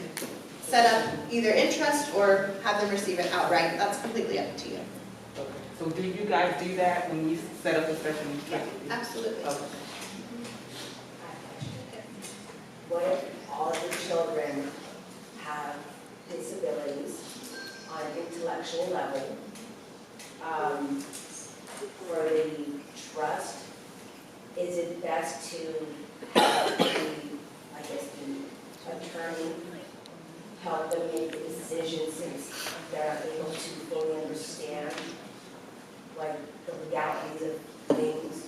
set up either in trust or have them receive it outright. That's completely up to you.
Okay. So do you guys do that when you set up a special needs trust?
Absolutely.
Okay.
What if all of your children have disabilities on an intellectual level? For the trust, is it best to have the attorney help them make the decision since they're able to fully understand like the legalities of things?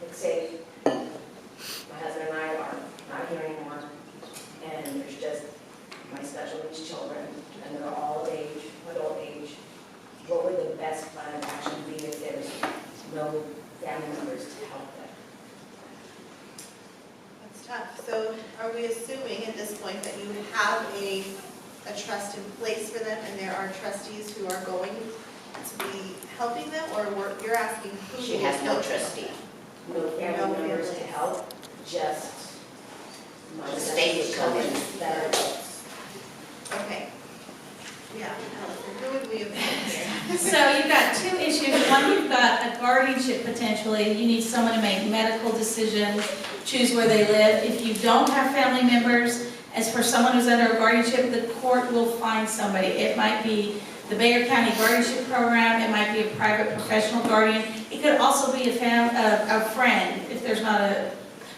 Let's say my husband and I are not here anymore, and there's just my special needs children, and they're all adult age. What would the best plan of action be if there's no family members to help them?
That's tough. So are we assuming at this point that you have a trust in place for them and there are trustees who are going to be helping them, or you're asking who?
She has no trustee, no
No
family members to
families.
help, just my
The
state
state comes in.
that are adults.
Okay. Yeah, Alison, who would we appoint here?
So you've got two issues. One, you've got a guardianship potentially. You need someone to make medical decisions, choose where they live. If you don't have family members, as for someone who's under a guardianship, the court will find somebody. It might be the Bayer County Guardianship Program, it might be a private professional guardian. It could also be a friend, if there's not a,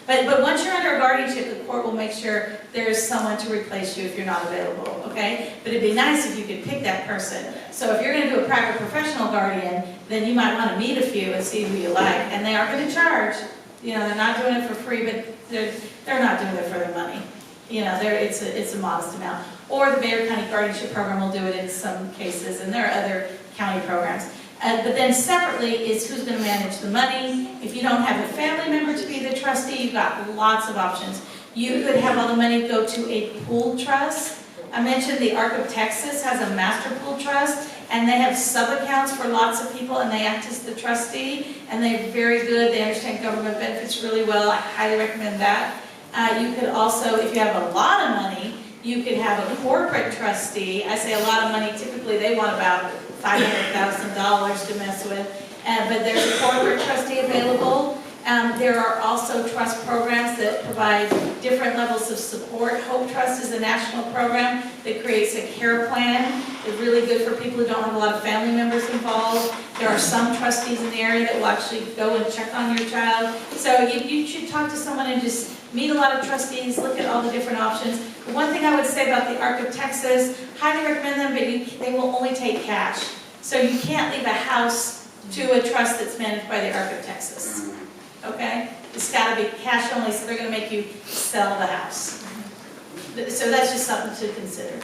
but once you're under a guardianship, the court will make sure there's someone to replace you if you're not available, okay? But it'd be nice if you could pick that person. So if you're gonna do a private professional guardian, then you might wanna meet a few and see who you like, and they are gonna charge. You know, they're not doing it for free, but they're not doing it for the money. You know, it's a modest amount. Or the Bayer County Guardianship Program will do it in some cases, and there are other county programs. But then separately is who's going to manage the money. If you don't have a family member to be the trustee, you've got lots of options. You could have all the money go to a pool trust. I mentioned the Arc of Texas has a master pool trust, and they have sub-accounts for lots of people, and they act as the trustee, and they're very good. They understand government benefits really well. I highly recommend that. You could also, if you have a lot of money, you could have a corporate trustee. I say a lot of money, typically they want about $500,000 to mess with, but there's a corporate trustee available. There are also trust programs that provide different levels of support. Hope Trust is a national program that creates a care plan. It's really good for people who don't have a lot of family members involved. There are some trustees in the area that will actually go and check on your child. So you should talk to someone and just meet a lot of trustees, look at all the different options. The one thing I would say about the Arc of Texas, highly recommend them, but they will only take cash. So you can't leave a house to a trust that's managed by the Arc of Texas. Okay? It's got to be cash only, so they're going to make you sell the house. So that's just something to consider.